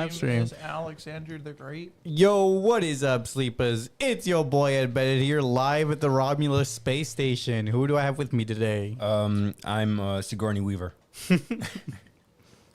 live stream. Is Alexander the Great. Yo, what is up, sleepers? It's your boy Ed Bennett here, live at the Romulus space station. Who do I have with me today? I'm Sigourney Weaver.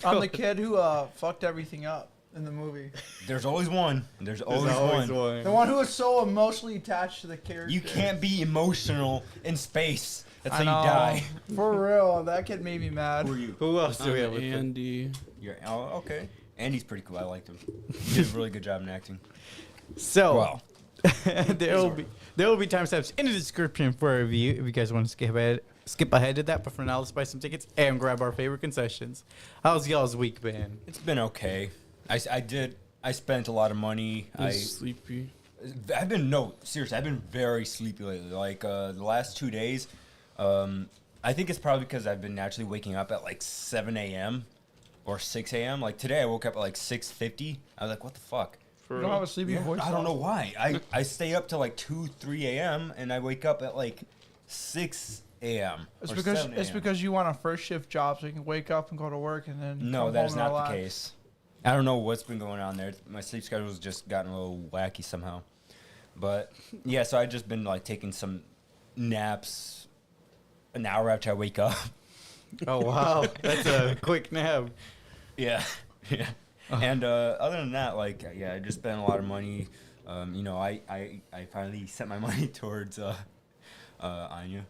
I'm the kid who fucked everything up in the movie. There's always one. There's always one. The one who was so emotionally attached to the character. You can't be emotional in space. That's how you know. die. For real, that kid made me mad. Who are you? Who else do we have with us? Andy. Okay. Andy's pretty cool. I liked him. He did a really good job in acting. So, Well, there will be timestamps in the description for a review if you guys want to skip ahead to that. But for now, let's buy some tickets and grab our favorite concessions. How's y'all's week been? it's been okay. I spent a lot of money. Sleepy. Seriously, I've been very sleepy lately. Like the last 2 days, I think it's probably because I've been naturally waking up at like 7 a.m. or 6 a.m. Like today, I woke up at like 6:50. I was like, what the fuck? You don't have a sleepy voice. I don't know why. I stay up till like 2, 3 a.m. and I wake up at like 6 a.m. It's because you want a first shift job so you can wake up and go to work and then No, come that home is and not relax. the case. I don't know what's been going on there. My sleep schedule's just gotten a little wacky somehow. But yeah, so I've just been like taking some naps an hour after I wake up. Oh, wow. That's a quick nap. Yeah. Yeah. And other than that, like, yeah, I just spent a lot of money. I finally sent my money towards Anya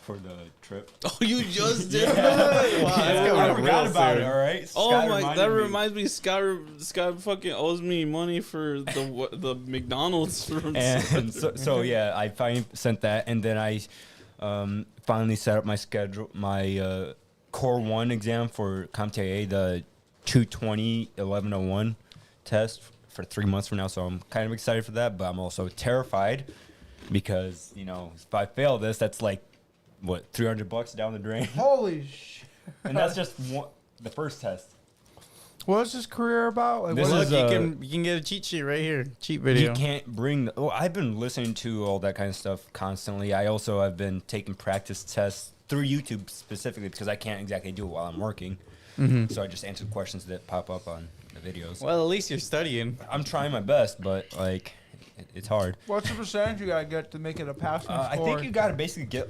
for the trip. Oh, you just did? Wow, that's I coming up forgot real about soon. it, all right? Oh Scott my! reminded That me. reminds me. Scott fucking owes me money for the McDonald's. From And so yeah, I finally sent that, and then I finally set up my schedule, my Core 1 exam for CompTIA, the 220-1101 test for 3 months from now. So I'm kind of excited for that, but I'm also terrified because, if I fail this, that's like, what, $300 down the drain? Holy shit. And that's just the first test. What's this career about? Like, This what is, Look, you can get a cheat sheet right here. Cheat video. You can't bring I've been listening to all that kind of stuff constantly. I also have been taking practice tests through YouTube specifically because I can't exactly do it while I'm working. Mhm. So I just answer questions that pop up on the videos. Well, at least you're studying. I'm trying my best, but like it's hard. What's the percentage you gotta get to make it a passing score? I think you got to basically get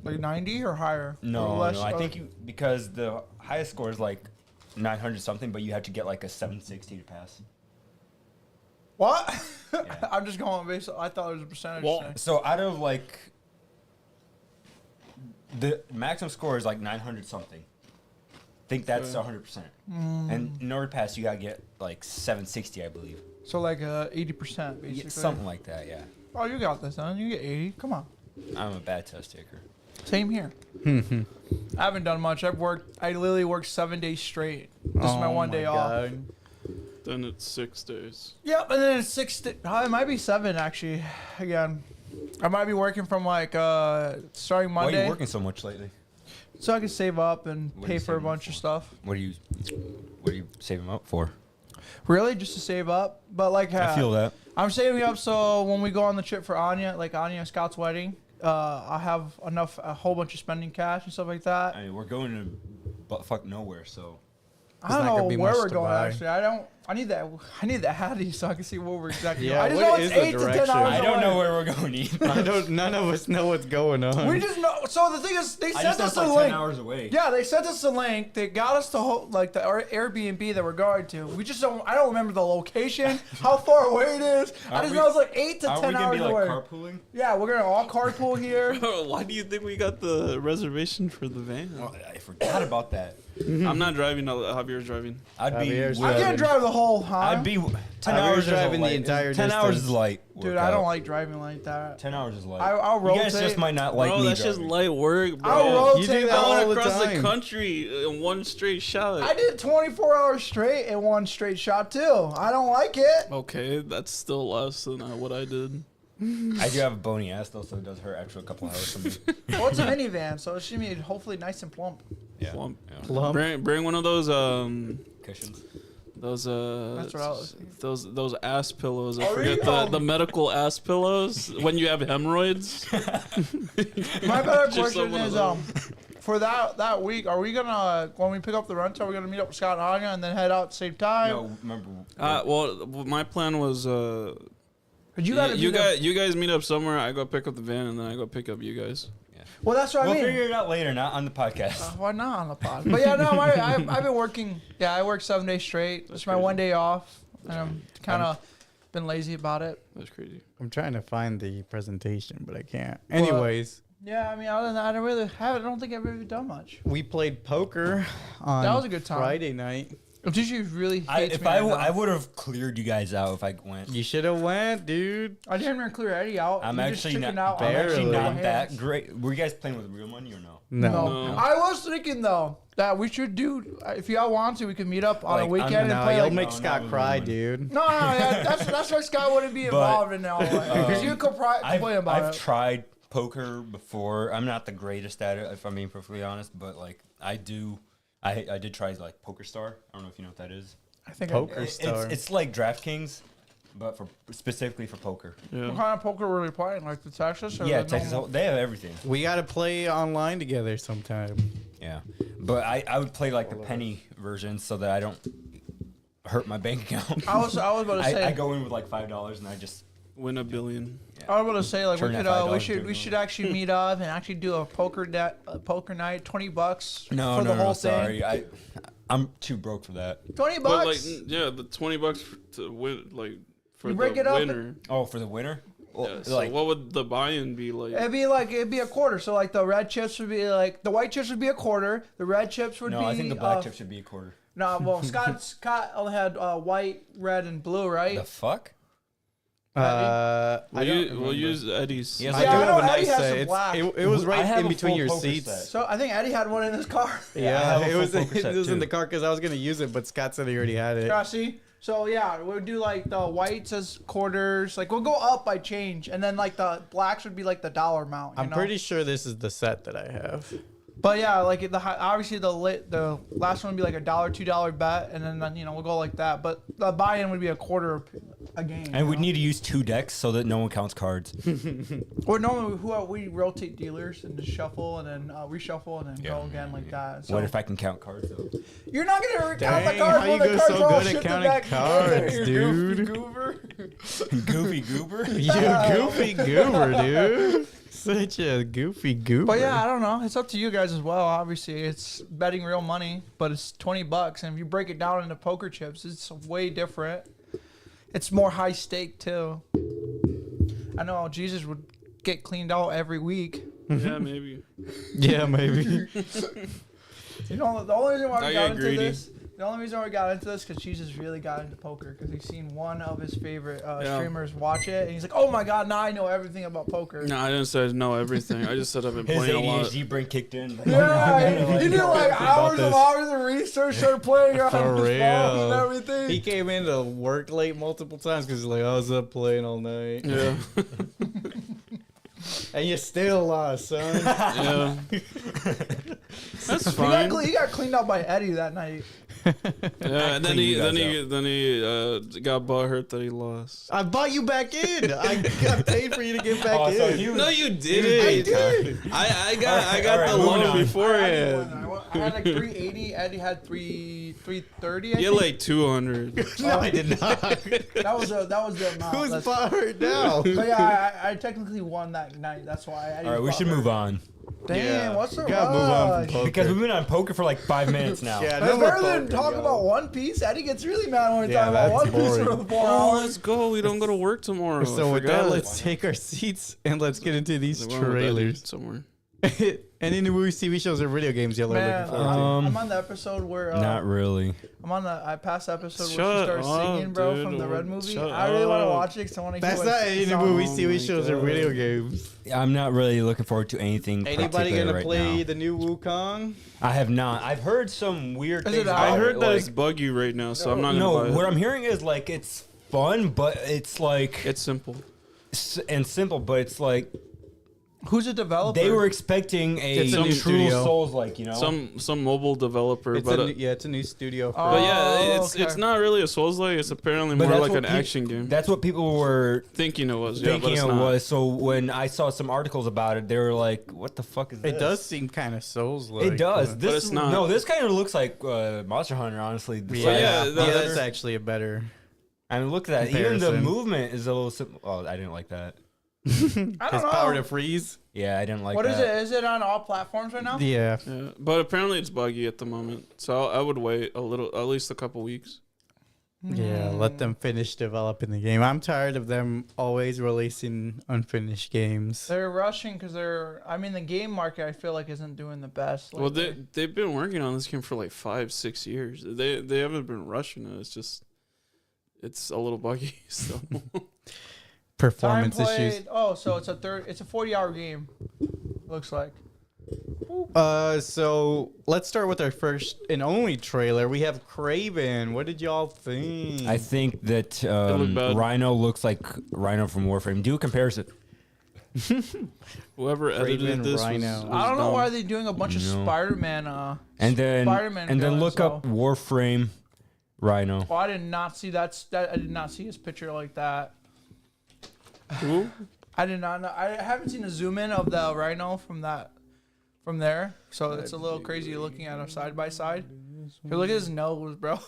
like 90 or higher. no, Or less, no. I think because the highest score is like 900 something, but you have to get like a 760 to pass. What? Yeah. I'm just going based. I thought it was a percentage. Well, thing. So out of like the maximum score is like 900 something. I think that's 100%. And in order to pass, you gotta get like 760, I believe. So like 80% basically. Yeah, something like that, yeah. Oh, you got this, son. You get 80. Come on. I'm a bad test taker. Same here. I haven't done much. I literally worked 7 days straight. This is my one day off. Then it's 6 days. Yep, and then it's 6. It might be 7 actually. Again, I might be working from like starting Why are Monday, you working so much lately? so I can save up and What are pay you for a saving up bunch of for? stuff. What are you saving up for? Really, just to save up. But like, I feel that. I'm saving up so when we go on the trip for Anya, like Anya and Scott's wedding, I have a whole bunch of spending cash and stuff like that. I mean, we're going to buttfuck nowhere, so. I There's don't not gonna know be where much we're to going buy. actually. I need that Hattie so I can see what we're exactly Yeah, doing. I just what know is it's the 8 to 10 direction? hours I don't know away. where we're going either. None of us know what's going on. We just know. So the thing is, they I sent just know us it's a like 10 link. hours away. Yeah, they sent us a link. They got us to like the Airbnb that we're going to. We just don't. I don't remember the location, how far away it is. I Aren't just we- know it's like 8 to 10 Are we gonna hours be like away. carpooling? Yeah, we're gonna all carpool here. Why do you think we got the reservation for the van? Well, I forgot about that. I'm not driving. Javier's driving. I'd be. Javier's I can't drive the whole time. I'd be 10 I hours was is a driving the light- entire 10 hours distance. is light. Dude, I don't like driving like that. 10 hours is light. I'll You guys rotate. just might not like Bro, me that's just driving. light work, bro. I'll You do rotate. that I all went the across the time. country in one straight shot. I did 24 hours straight in one straight shot too. I don't like it. Okay, that's still less than what I did. I do have a bony ass though, so it does hurt after a couple hours for me. Well, it's a minivan, so it should be hopefully nice and plump. Yeah. Plump. Yeah. Plump. Bring one of those Cushions. That's what I was thinking. those ass pillows. I Oh, forget you- the medical ass pillows when you have hemorrhoids. My better Just question one of is those. for that week, are we gonna when we pick up the rental, are we gonna meet up with Scott and Anya and then head out at the same time? No, remember. Well, my plan was But you gotta you guys meet up somewhere. I go pick up the van and then I go pick up you guys. Well, that's what I We'll mean. figure it out later, not on the podcast. Why not on the pod? But yeah, no, I've been working. Yeah, I work 7 days straight. It's my 1 day off, and I'm kind of been lazy about it. That's crazy. I'm trying to find the presentation, but I can't. Anyways, Yeah, I mean, other than that, I don't think I've really done much. we played poker on That was a good time. Friday night. Tishu really hates If me I right now. would have cleared you guys out if I went. You should have went, dude. I didn't even clear Eddie out. I'm He just actually chickened not. out. I'm actually Barely. not that great. Were you guys playing with real money or no? No. No. I was thinking though that we should do. If y'all want to, we could meet up on a Like, weekend and No, play. you'll Like, make No, Scott not cry, really. dude. no, yeah, that's why Scott wouldn't be But, involved in all that. Because you could complain about I've it. tried poker before. I'm not the greatest at it, if I'm being perfectly honest. But like, I did try like Poker Star. I don't know if you know what that is. I think Poker Star. It's like DraftKings, but specifically for poker. What Yeah. kind of poker were we playing? Like the Texas? Or Yeah, the Texas. normal? They have everything. We got to play online together sometime. Yeah, but I would play like the penny version so that I don't hurt my bank account. I was about to say. I go in with like $5 and I just Win $1 billion. I was about to say like Turn we that could $5 we should actually meet up and actually do a poker night, $20 no for the whole thing. sorry. I'm too broke for that. $20. But like, yeah, the $20 to win, like for You the break it up winner. Oh, for the winner? Well, Yeah, so like what would the buy-in be like? It'd be a quarter. So like the red chips would be like the white chips would be a quarter. The red chips would no, be. I think the black chip should be a quarter. No, well Scott only had white, red, and blue, right? The fuck? We'll use Eddie's. Yes, I Yeah, do I know have a Eddie nice has set. some It's- black. It was I right have in a between full your poker seats. set. So I think Eddie had one in his car. I Yeah, have a it was, full poker it set, was in too. the car because I was going to use it, but Scott said he already had it. Yeah, see? So yeah, we'll do like the whites as quarters. Like we'll go up by change, and then like the blacks would be like the dollar amount. You I'm know? pretty sure this is the set that I have. But yeah, like obviously the last one would be like a $2 bet, and then we'll go like that. But the buy-in would be a quarter a game. And we need to use 2 decks so that no one counts cards. Or normally we rotate dealers and just shuffle and then reshuffle and then go again like that. So What if I can count cards though? you're not gonna count the Dang, cards how when you the go cards so are all good at shifted counting back cards, together, dude? Goofy goober. Goofy goober? You goofy goober, dude. Such a goofy goober. But yeah, I don't know. It's up to you guys as well. Obviously, it's betting real money, but it's $20, and if you break it down into poker chips, it's way different. It's more high stake too. I know Jesus would get cleaned out every week. Yeah, maybe. Yeah, maybe. You know, the only reason why we I got get into greedy. this. The only reason why we got into this because Jesus really got into poker because he's seen one of his favorite streamers watch it, and he's like, "Oh my God, now I know everything about poker." No, I didn't say know everything. I just said I've been His playing a lot. ADHD brain kicked in. Like, Yeah, he did like hours and hours of research, started playing on For his phone and real. everything. He came into work late multiple times because he's like, I was up playing all night. Yeah, And you still lost, son. yeah. That's He fine. got cleaned out by Eddie that night. Yeah, and then clean you guys he got butthurt that he lost. I bought you back in. I got paid for you to get back Oh, so in. he was- No, you I didn't. did. I got Alright, the moving loan on. beforehand. I had like 380. Eddie had 330. You had like 200. No, I did not. That was the amount. Who's That's- bought her now? But yeah, I technically won that night. That's why. Eddie All right, we bought should her. move on. Damn, Yeah. what's the We gotta move on from rush? poker. Because we've been on poker for like 5 minutes now. Yeah, That's no more better than poker, talk yo. about One Piece. Eddie gets really mad when we Yeah, talk about that's One Piece for boring. 4 Oh, hours. let's go. We don't go to work tomorrow. So I with forgot. that, let's take our seats and let's get into these We're on with Eddie trailers. somewhere. Any new movies, TV shows, or video games y'all are Man, looking forward to? I'm on the episode where Not really. I'm on the past episode where Shut she starts singing, up, bro, dude. from the Red movie. Shut I really want to up. watch it because I want to hear That's what not it any new sounds- movies, Oh TV my shows, or God. video games. I'm not really looking forward to anything. Anybody particular gonna right play now. the new Wukong? I have not. I've heard some weird Is things. it out? about I heard it, that like- it's buggy right now, so I'm not gonna No, buy it. what I'm hearing is like it's fun, but it's like It's simple. and simple, but it's like Who's a developer? They were expecting It's a a new true studio. Souls-like, you know. Some mobile developer, It's but it's a new studio. For but yeah, okay. it's not really a Souls-like. It's apparently But more that's like what an action game. That's what people were Thinking it was, yeah, but thinking it's it not. was. So when I saw some articles about it, they were like, "What the fuck is this?" It does seem kind of Souls-like. It does. but- This it's not. No, this kind of looks like Monster Hunter. Honestly, Yeah, yeah, that's actually a better. I mean, look at that. Even the Comparison. movement is a little. Oh, I didn't like that. I His don't power know. to freeze. Yeah, I didn't like What that. is it? Is it on all platforms right now? Yeah. Yeah, but apparently it's buggy at the moment. So I would wait a little, at least a couple weeks. Yeah, let them finish developing the game. I'm tired of them always releasing unfinished games. They're rushing because the game market I feel like isn't doing the best. Well, lately. they've been working on this game for like 5-6 years. They haven't been rushing it. It's a little buggy. So Performance Time issues. played. Oh, so it's a 40-hour game. Looks like. So let's start with our first and only trailer. We have Craven. What did y'all think? I think that looked bad. Rhino looks like Rhino from Warframe. Do a comparison. whoever Craven edited this Rhino. I don't know dumb. why they're doing a bunch of No. Spider-Man. And then Spider-Man and then villain, look up so- Warframe Rhino. Well, I did not see that. I did not see his picture like that. Who? I did not know. I haven't seen a zoom in of the Rhino from there. So it's a little crazy looking at him side by side. Here, look at his nose, bro.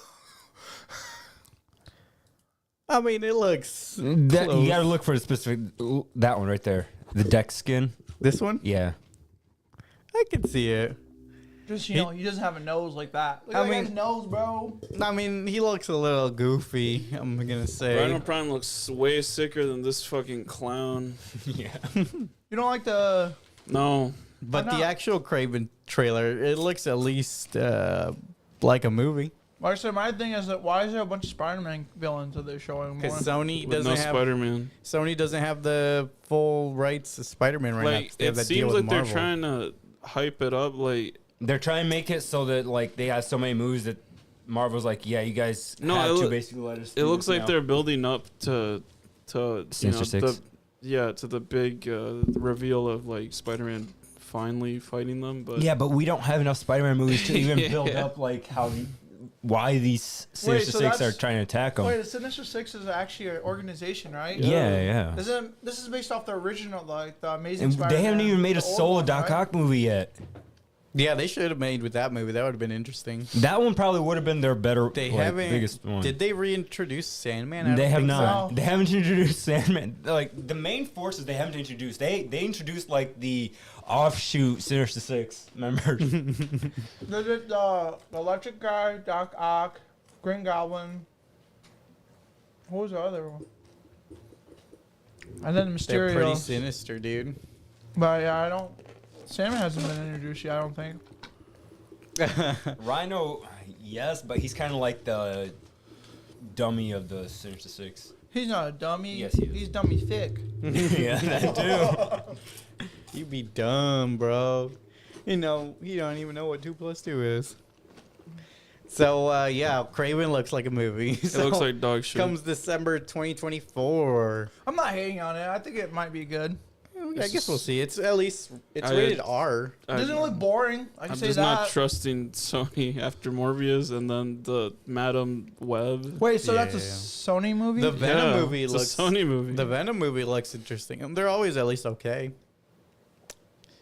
I mean, it looks. That, close. you gotta look for the specific. That one right there. The deck skin. This one? Yeah. I can see it. Just he doesn't have a nose like that. Look I at mean- his nose, bro. I mean, he looks a little goofy, I'm gonna say. Rhino Prime looks way sicker than this fucking clown. Yeah. You don't like the? No. But Why the not? actual Craven trailer, it looks at least like a movie. Like I said, my thing is that why is there a bunch of Spider-Man villains that they're showing? Because More? Sony With no doesn't have Spider-Man. Sony doesn't have the full rights to Spider-Man right now. Like 'cause they have it that deal seems with like they're Marvel. trying to hype it up. Like They're trying to make it so that like they have so many movies that Marvel's like, yeah, you guys No, have it to loo- basically let us. it do looks this like now. they're building up to Sinister Six. to the big reveal of like Spider-Man finally fighting them. But Yeah, but we don't have enough Spider-Man movies to even build Yeah. up like why these Sinister so Six are that's- trying to attack them. Wait, the Sinister Six is actually an organization, right? Yeah. This is based off the original, like the Amazing And Spider-Man. they haven't even made a the old solo one, Doc right? Ock movie yet. Yeah, they should have made with that movie. That would have been interesting. That one probably would have been their better, They like, haven't. biggest one. Did they reintroduce Sandman? I They don't have think not. so. They haven't introduced Sandman. Like the main forces, they haven't introduced. They introduced like the offshoot Sinister Six members. The Electric Guy, Doc Ock, Green Goblin. What was the other one? And then They're pretty Mysterio. sinister, dude. But yeah, I don't. Sandman hasn't been introduced yet. I don't think. Rhino, yes, but he's kind of like the dummy of the Sinister Six. He's not a dummy. Yes, he is. He's dummy thick. Yeah, that too. You be dumb, bro. You know, you don't even know what 2 + 2 is. So, yeah, Craven looks like a movie. it looks like dog shit. Comes December 2024. I'm not hating on it. I think it might be good. I guess we'll see. It's at least, it's I- rated R. It doesn't look boring. I can I'm say just that. not trusting Sony after Morbius and then the Madam Web. Wait, so Yeah, that's a yeah. Sony movie? The Venom Yeah, movie it's looks... a Sony movie. The Venom movie looks interesting. And they're always at least okay.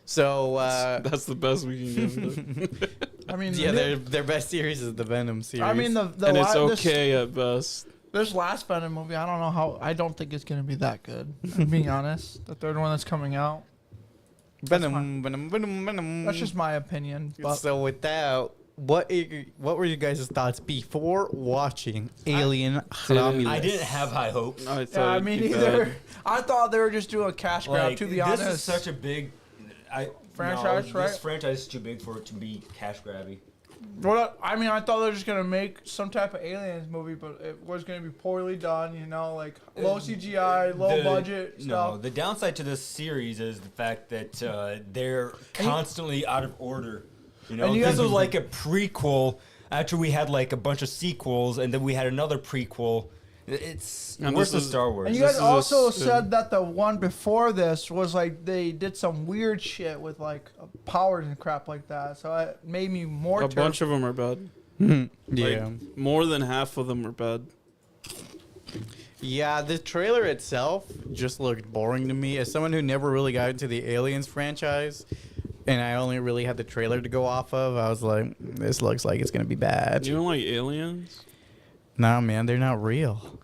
So, That's the best we can give them. I mean, yeah, their best series is the Venom series. I mean, the and it's la- okay at best. This last Venom movie, I don't know how. I don't think it's gonna be that good. I'm being honest. The third one that's coming out. Venom. That's just my opinion. But So with that, what were you guys' thoughts before watching Alien Romulus? I didn't have high hopes. I thought yeah, I it'd mean, be either. bad. I thought they were just doing a cash grab. Like, To be honest, this is such a big Franchise, right? This franchise is too big for it to be cash grabby. Well, I mean, I thought they were just gonna make some type of aliens movie, but it was gonna be poorly done. You know, like low CGI, low budget No, stuff. the downside to this series is the fact that they're constantly out of order. You know, And you this have- was like a prequel after we had like a bunch of sequels, and then we had another prequel, It's And worse this than is- Star Wars. And you This guys is a also s- said that the one before this was like they did some weird shit with like powers and crap like that. So it made me more A bunch of them are bad. Yeah. Like, more than half of them are bad. Yeah, the trailer itself just looked boring to me. As someone who never really got into the Aliens franchise, and I only really had the trailer to go off of, I was like, this looks like it's going to be bad. You don't like aliens? Nah, man, they're not real.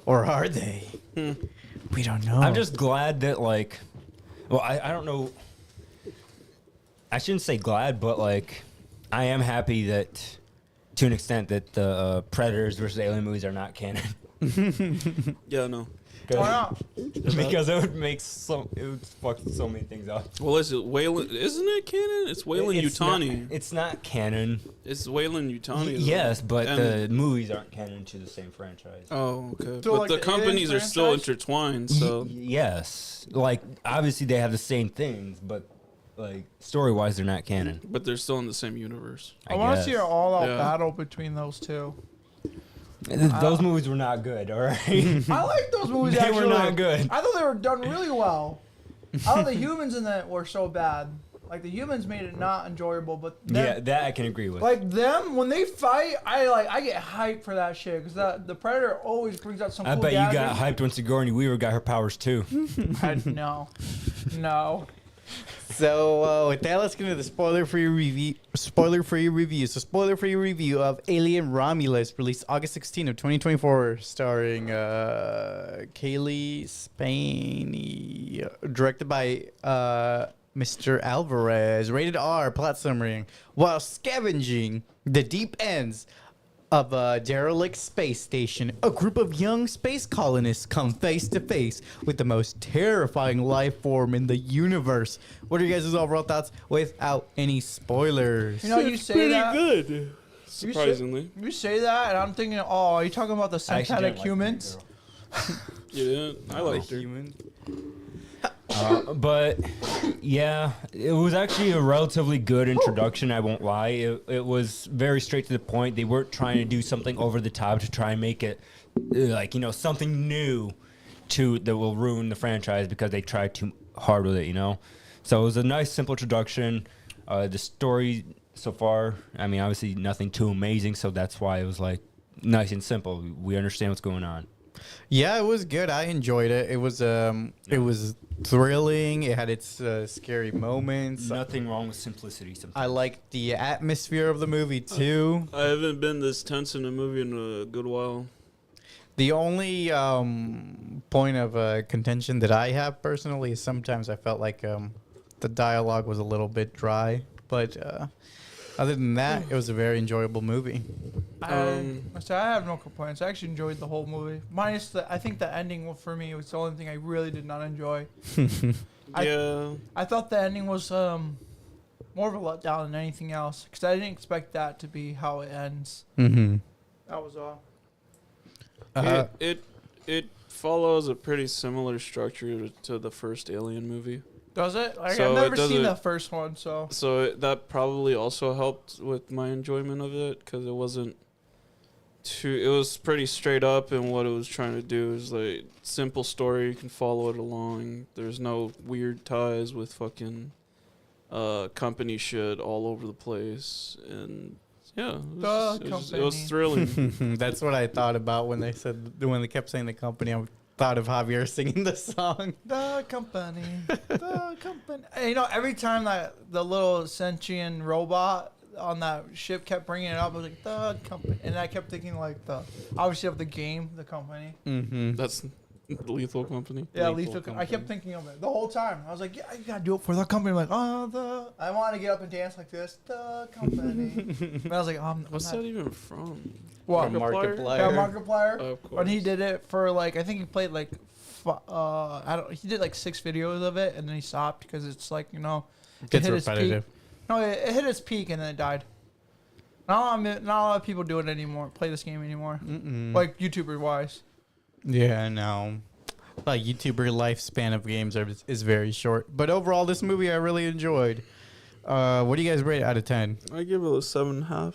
Or are they? We don't know. I'm just glad that, like, well, I don't know. I shouldn't say glad, but, like, I am happy that, to an extent, that the Predators versus Alien movies are not canon. Yeah, no. Why not? Because it would fuck so many things up. Well, is it Wayland? Isn't it canon? It's Wayland It's not- Yutani. It's not canon. It's Wayland Yutani. though. Yes, but And- the movies aren't canon to the same franchise. Oh, okay. So, but like, the the companies Alien are still franchise? intertwined, so Yes, like obviously they have the same things, but like story-wise, they're not canon. but they're still in the same universe. I want to guess. see an all-out Yeah. battle between those two. Those movies were not good. All right. I like those movies. They were actually. not good. I thought they were done really well. I thought the humans in that were so bad. Like the humans made it not enjoyable, but them, Yeah, that I can agree with. like them when they fight, I get hyped for that shit because the Predator always brings out some. I cool bet you got gadgets. hyped when Sigourney Weaver got her powers too. No, no. So with that, let's get into the spoiler-free review. Spoiler-free review. So spoiler-free review of Alien Romulus, released August 16 of 2024, starring Kaylee Spaney, directed by Mr. Alvarez. Rated R. Plot summary: while scavenging the deep ends of a derelict space station, a group of young space colonists come face to face with the most terrifying life form in the universe. What are you guys' overall thoughts without any spoilers? You know, you It's say pretty that. good. Surprisingly, You say that, and I'm thinking, oh, are you talking about the I actually synthetic didn't like humans? you didn't. I liked her. Human. But yeah, it was actually a relatively good introduction. I won't lie. It was very straight to the point. They weren't trying to do something over the top to try and make it like something new that will ruin the franchise because they tried too hard with it. So it was a nice simple introduction. The story so far, I mean, obviously nothing too amazing, so that's why it was like nice and simple. We understand what's going on. Yeah, it was good. I enjoyed it. It was thrilling. It had its scary moments. Nothing wrong with simplicity. I Sometimes. liked the atmosphere of the movie too. I haven't been this tense in a movie in a good while. The only point of contention that I have personally is sometimes I felt like the dialogue was a little bit dry, but other than that, it was a very enjoyable movie. I have no complaints. I actually enjoyed the whole movie. Minus I think the ending for me was the only thing I really did not enjoy. Yeah. I thought the ending was more of a letdown than anything else because I didn't expect that to be how it ends. Mm-hmm. That was all. It follows a pretty similar structure to the first Alien movie. Does it? Like, So I've it never seen doesn't- the first one, so. So that probably also helped with my enjoyment of it because it wasn't too. It was pretty straight up, and what it was trying to do is like simple story. You can follow it along. There's no weird ties with fucking company shit all over the place, and yeah, it was thrilling. That's what I thought about when they kept saying the company. I thought of Javier singing the song. The company. The company. And, every time that the little sentient robot on that ship kept bringing it up, I was like, the company. And I kept thinking, like, obviously of the game, the company. Mm-hmm. That's Lethal Company. Yeah, lethal. I kept thinking of it the whole time. I was like, yeah, you gotta do it for the company. I'm like, I want to get up and dance like this. The company. And I was like, What's that even from? What? Markiplier. Yeah, Markiplier. Of course. When he did it for I think he played he did like 6 videos of it and then he stopped because it's like it Gets hit its repetitive. peak. No, it hit its peak and then it died. Not a lot of people do it anymore. Play this game anymore. Mm-mm. Like YouTuber wise. Yeah, no. Like YouTuber lifespan of games is very short. But overall, this movie I really enjoyed. What do you guys rate it out of 10? I give it a 7.5.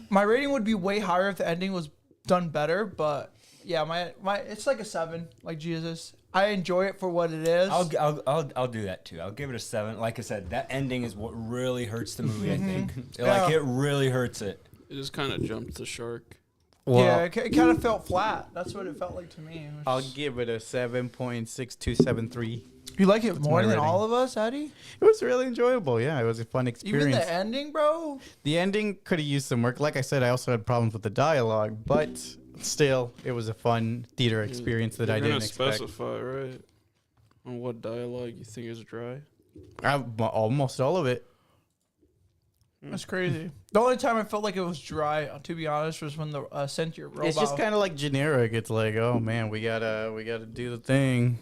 My rating would be way higher if the ending was done better, but yeah, my it's like a 7, like Jesus. I enjoy it for what it is. I'll do that too. I'll give it a 7. Like I said, that ending is what really hurts the movie. I think Yeah. like it really hurts it. It just kind of jumped the shark. Well, yeah, it kind of felt flat. That's what it felt like to me. It I'll was- give it a 7.6273. You like it more my than rating. all of us, Eddie? It was really enjoyable. Yeah, it was a fun Even experience. the ending, bro. The ending could have used some work. Like I said, I also had problems with the dialogue, but still, it was a fun theater experience that You're I gonna didn't expect. specify, right? On what dialogue you think is dry? Almost all of it. That's crazy. The only time I felt like it was dry, to be honest, was when the sentient robot. It's just kind of like generic. It's like, oh man, we gotta do the thing.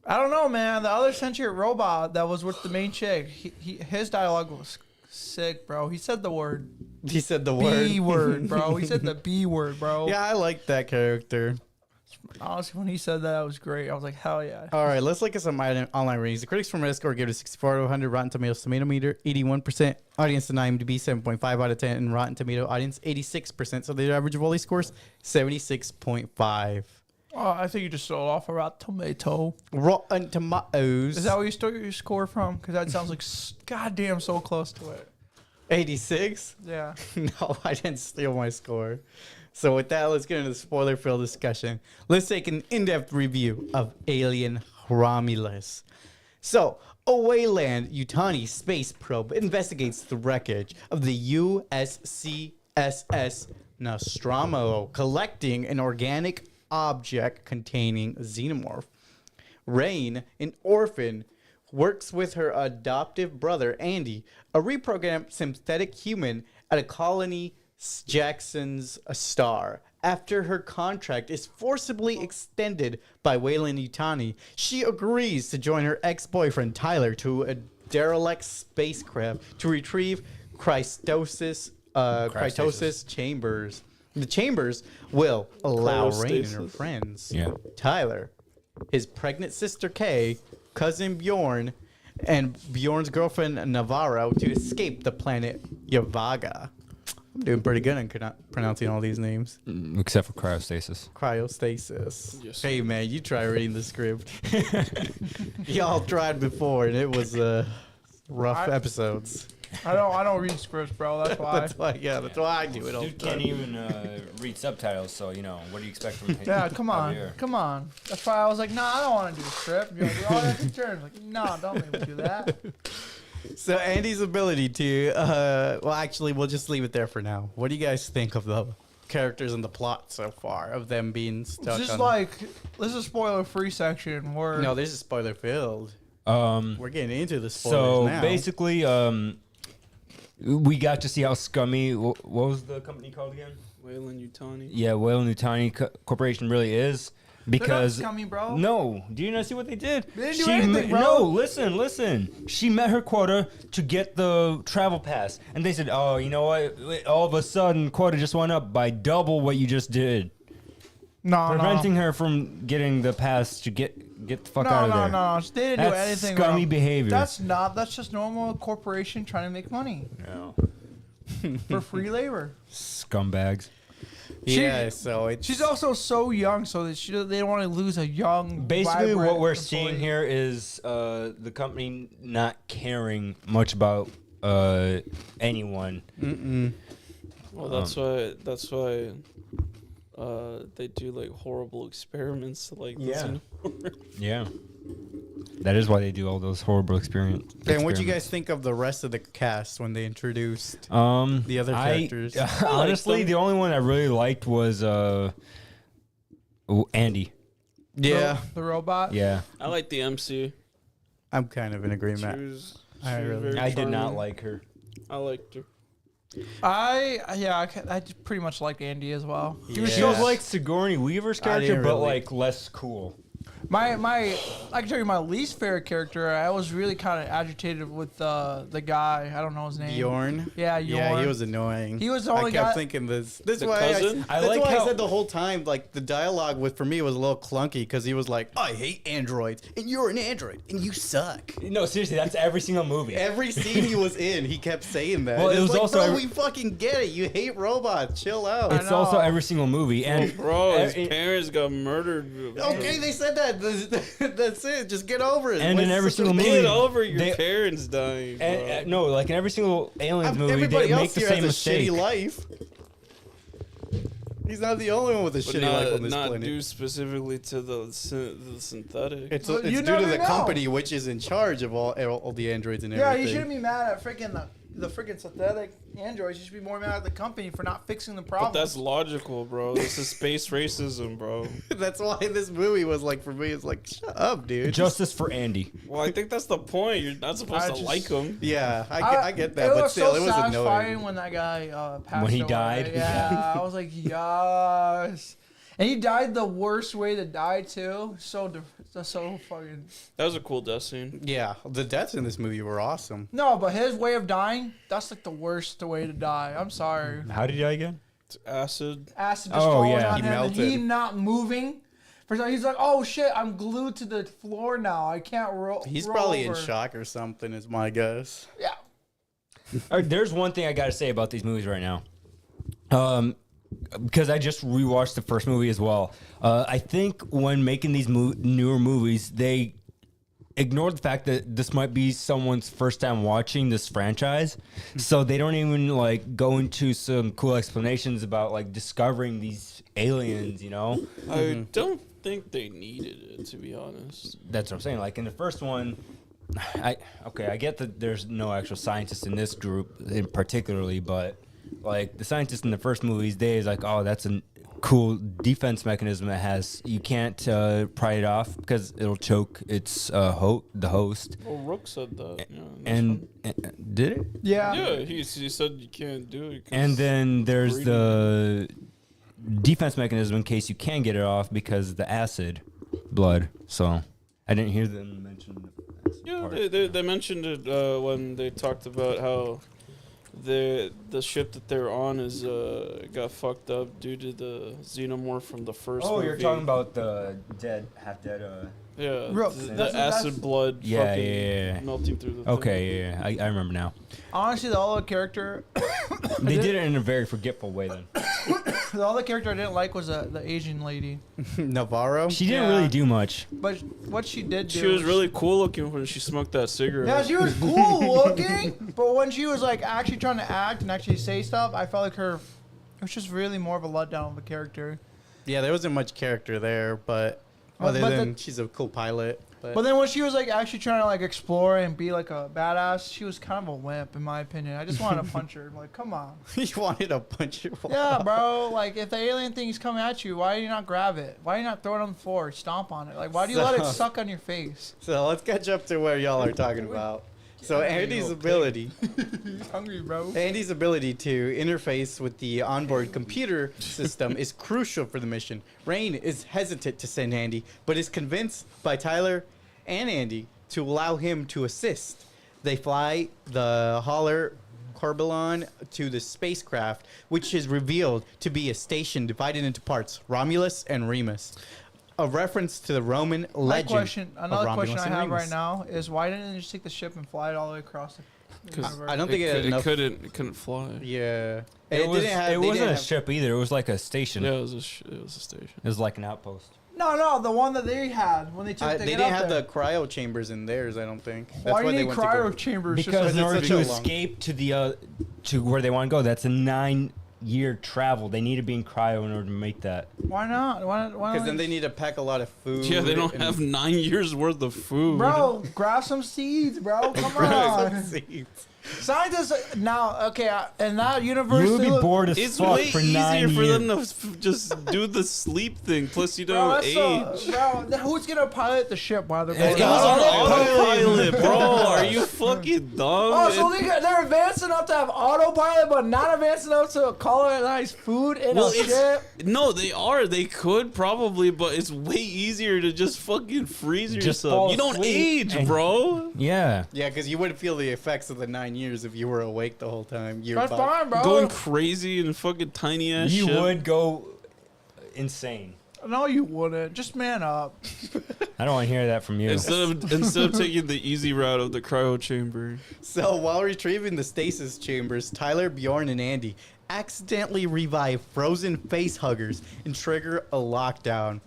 I don't know, man. The other sentient robot that was with the main chick, his dialogue was sick, bro. He said the word He said the word. B word, bro. He said the B word, bro. Yeah, I like that character. Honestly, when he said that, it was great. I was like, hell yeah. All right, let's look at some online ratings. The critics from Metascore gave it a 64 out of 100. Rotten Tomatoes tomato meter 81%. Audience on IMDb 7.5 out of 10. And Rotten Tomato audience 86%. So the average of all these scores 76.5. Oh, I think you just stole off a Rotten Tomato. Rotten Tomatoes. Is that where you stole your score from? Because that sounds like goddamn so close to it. 86? Yeah. No, I didn't steal my score. So with that, let's get into the spoiler-filled discussion. Let's take an in-depth review of Alien Romulus. So, a Wayland Yutani space probe investigates the wreckage of the USCSS Nostromo, collecting an organic object containing xenomorph. Rain, an orphan, works with her adoptive brother, Andy, a reprogrammed synthetic human at a colony Jackson's star. After her contract is forcibly extended by Wayland Yutani, she agrees to join her ex-boyfriend Tyler to a derelict spacecraft to retrieve Christosis chambers. The chambers will allow Rain and her Cryostasis. friends, Yeah. Tyler, his pregnant sister Kay, cousin Bjorn, and Bjorn's girlfriend Navarro to escape the planet Yavaga. I'm doing pretty good in pronouncing all these names. Except for cryostasis. Cryostasis. Yes, Hey man, you try reading the script. Y'all tried before, and it was rough episodes. I don't read scripts, bro. That's why. That's why I do it all the Dude can't time. even read subtitles, so what do you expect from him? Yeah, come over on. here? Come on. That's why I was like, nah, I don't want to do a script. You're like, oh, that's terms. Like, no, don't make me do that. So Andy's ability to, well, actually, we'll just leave it there for now. What do you guys think of the characters and the plot so far, of them being stuck This is on? like, this is a spoiler-free section where No, this is spoiler filled. Um, We're getting into the spoilers so now. basically, we got to see how scummy. What was the company called again? Wayland Yutani. Yeah, Whale Nutani Corporation really is. Because they're not scummy, bro. no, do you not see what they did? They didn't do anything, bro. No, listen. She met her quota to get the travel pass, and they said, "Oh, you know what? All of a sudden, quota just went up by double what you just did, No, preventing her from getting the pass to get the fuck no, out of no, there." no. They didn't do That's anything scummy wrong. behavior. That's just normal corporation trying to make money No. for free labor. Scumbags. yeah, so it's She's also so young, so that they don't want to lose a young. Basically, vibrant what we're employee. seeing here is the company not caring much about anyone. Well, that's why they do like horrible experiments to like Yeah. the Yeah. That is why they do all those horrible experience. And what do you guys think of the rest of the cast when they introduced The other characters? Honestly, them. the only one I really liked was Andy. Yeah, the robot. Yeah, I like the MC. I'm kind of in She agreement. was, I she was really- very I did not charming. like her. I liked her. I pretty much liked Andy as well. She was Yeah. like Sigourney Weaver's I character, didn't but really- like less cool. I can tell you my least favorite character. I was really kind of agitated with the guy. I don't know his name. Bjorn. Yeah, Yeah, Bjorn. he was annoying. He was the only I kept guy- thinking this. This The why cousin? I that's like why how- I said the whole time, like the dialogue for me was a little clunky because he was like, "I hate androids, and you're an android, and you suck." No, seriously, that's every single movie. Every scene he was in, he kept saying that. Well, it It's was like, also bro, every- we fucking get it. You hate robots. Chill out. It's know. also every single movie, and Bro, his it- parents got murdered. Okay, they said that. That's it. Just get over it. And in What's every such a single big- movie- Get over your They- parents dying, bro. and no, like in every single Aliens movie, Everybody they else make the here same has a mistake. shitty life. He's not the only one with a But shitty life on this not planet. due specifically to the synthetic. It's Well, it's you due to never the know. company which is in charge of all the androids and Yeah, everything. you shouldn't be mad at freaking the freaking synthetic androids. You should be more mad at the company for not fixing the problem. But that's logical, bro. This is space racism, bro. That's why this movie was like for me. It's like shut up, dude. Justice for Andy. Well, I think that's the point. You're not supposed I to just- like him. yeah, I get that, It but was still, so it was satisfying annoying. when that guy passed When he away. died? Yeah, I was like, yes. And he died the worst way to die too. So fucking. That was a cool death scene. Yeah, the deaths in this movie were awesome. No, but his way of dying—that's like the worst way to die. I'm sorry. How did he die again? It's acid. Acid just Oh, falling yeah. on He him, and he melted. not moving. For some, he's like, "Oh shit, I'm glued to the floor now. I can't roll." He's roll probably in over." shock or something, is my guess. Yeah. All right, there's one thing I got to say about these movies right now. Because I just rewatched the first movie as well. I think when making these newer movies, they ignore the fact that this might be someone's first time watching this franchise, so they don't even like go into some cool explanations about like discovering these aliens. You know, I don't think they needed it, to be honest. that's what I'm saying. Like in the first one, I get that there's no actual scientists in this group in particularly, but like the scientists in the first movies, they like, oh, that's a cool defense mechanism it has. You can't pry it off because it'll choke its the host. Well, Rook said that. Yeah, And did it? Yeah. yeah, he said you can't do it. 'cause And then there's breeding. the defense mechanism in case you can get it off because of the acid blood. So I didn't hear them mention the acid Yeah, part. they mentioned it when they talked about how the ship that they're on is got fucked up due to the xenomorph from the first Oh, movie. you're talking about the half dead. Yeah, Bro, the that's- acid blood Yeah, fucking yeah. melting through the thing. Okay, yeah, I remember now. Honestly, the other character, They did it in a very forgetful way then. the other character I didn't like was the Asian lady. Navarro. She didn't Yeah. really do much. But what she did do, She was really cool looking when she smoked that cigarette. yeah, she was cool looking. But when she was like actually trying to act and actually say stuff, I felt like it was just really more of a letdown of a character. Yeah, there wasn't much character there, but Well, other but than the- she's a cool pilot. But then when she was like actually trying to like explore and be like a badass, she was kind of a wimp in my opinion. I just wanted to punch her. Like, come on. you wanted to punch your wall. Yeah, bro. Like, if the alien thing's coming at you, why do you not grab it? Why do you not throw it on the floor, stomp on it? Like, why do you let it So- suck on your face? So let's catch up to where y'all are talking about. So Yeah, Andy's you ability, He's hungry, bro. Andy's ability to interface with the onboard computer system is crucial for the mission. Rain is hesitant to send Andy, but is convinced by Tyler and Andy to allow him to assist. They fly the Holler Corbalon to the spacecraft, which is revealed to be a station divided into parts, Romulus and Remus. A reference to the Roman legend. of Another question Romulus I and have Remus. right now is why didn't they just take the ship and fly it all the way across the 'Cause universe? I don't think it had enough. It couldn't fly. Yeah, It they wasn't didn't a have- ship either. It was like a station. Yeah, it was a station. It was like an outpost. No, the one that they had when they took. They didn't have the cryo chambers in theirs, I don't think. That's Why do you they need went to cryo go- chambers? Because in it's order such to a long- escape to the to where they want to go, that's a 9-year travel. They need to be in cryo in order to make that. Why not? Why Because then they need to pack a lot of food. Yeah, they don't and- have 9 years worth of food. Bro, grab some seeds, bro. Come Grab some on. seeds. Scientists now, okay, in that universe, You would they be look- bored as It's fuck way for easier 9 for years. them to just do the sleep thing. Plus, you Bro, don't that's age. so, bro, who's gonna pilot the ship while they're It's It going? was got on autopilot. autopilot, bro. Are you fucking dumb? Oh, so they're advanced enough to have autopilot, but not advanced enough to colonize food in a ship. No, they are. They could probably, but it's way easier to just fucking freeze Just yourself. fall You don't asleep age, and- bro. Yeah. Yeah, because you wouldn't feel the effects of the 9 years if you were awake the whole time. You're That's about- fine, bro. Going crazy in a fucking tiny ass You ship. would go insane. No, you wouldn't. Just man up. I don't want to hear that from you. Instead of taking the easy route of the cryo chamber. So while retrieving the stasis chambers, Tyler, Bjorn, and Andy accidentally revive frozen face huggers and trigger a lockdown.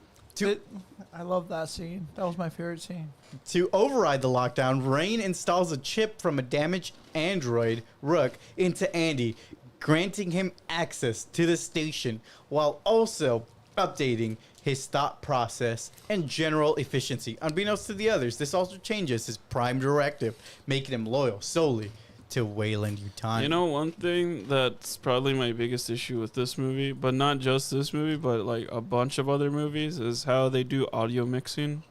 I love that scene. That was my favorite scene. To override the lockdown, Rain installs a chip from a damaged android, Rook, into Andy, granting him access to the station while also updating his thought process and general efficiency. Unbeknownst to the others, this also changes his prime directive, making him loyal solely to Wayland Yutani. You know, one thing that's probably my biggest issue with this movie, but not just this movie, but like a bunch of other movies, is how they do audio mixing.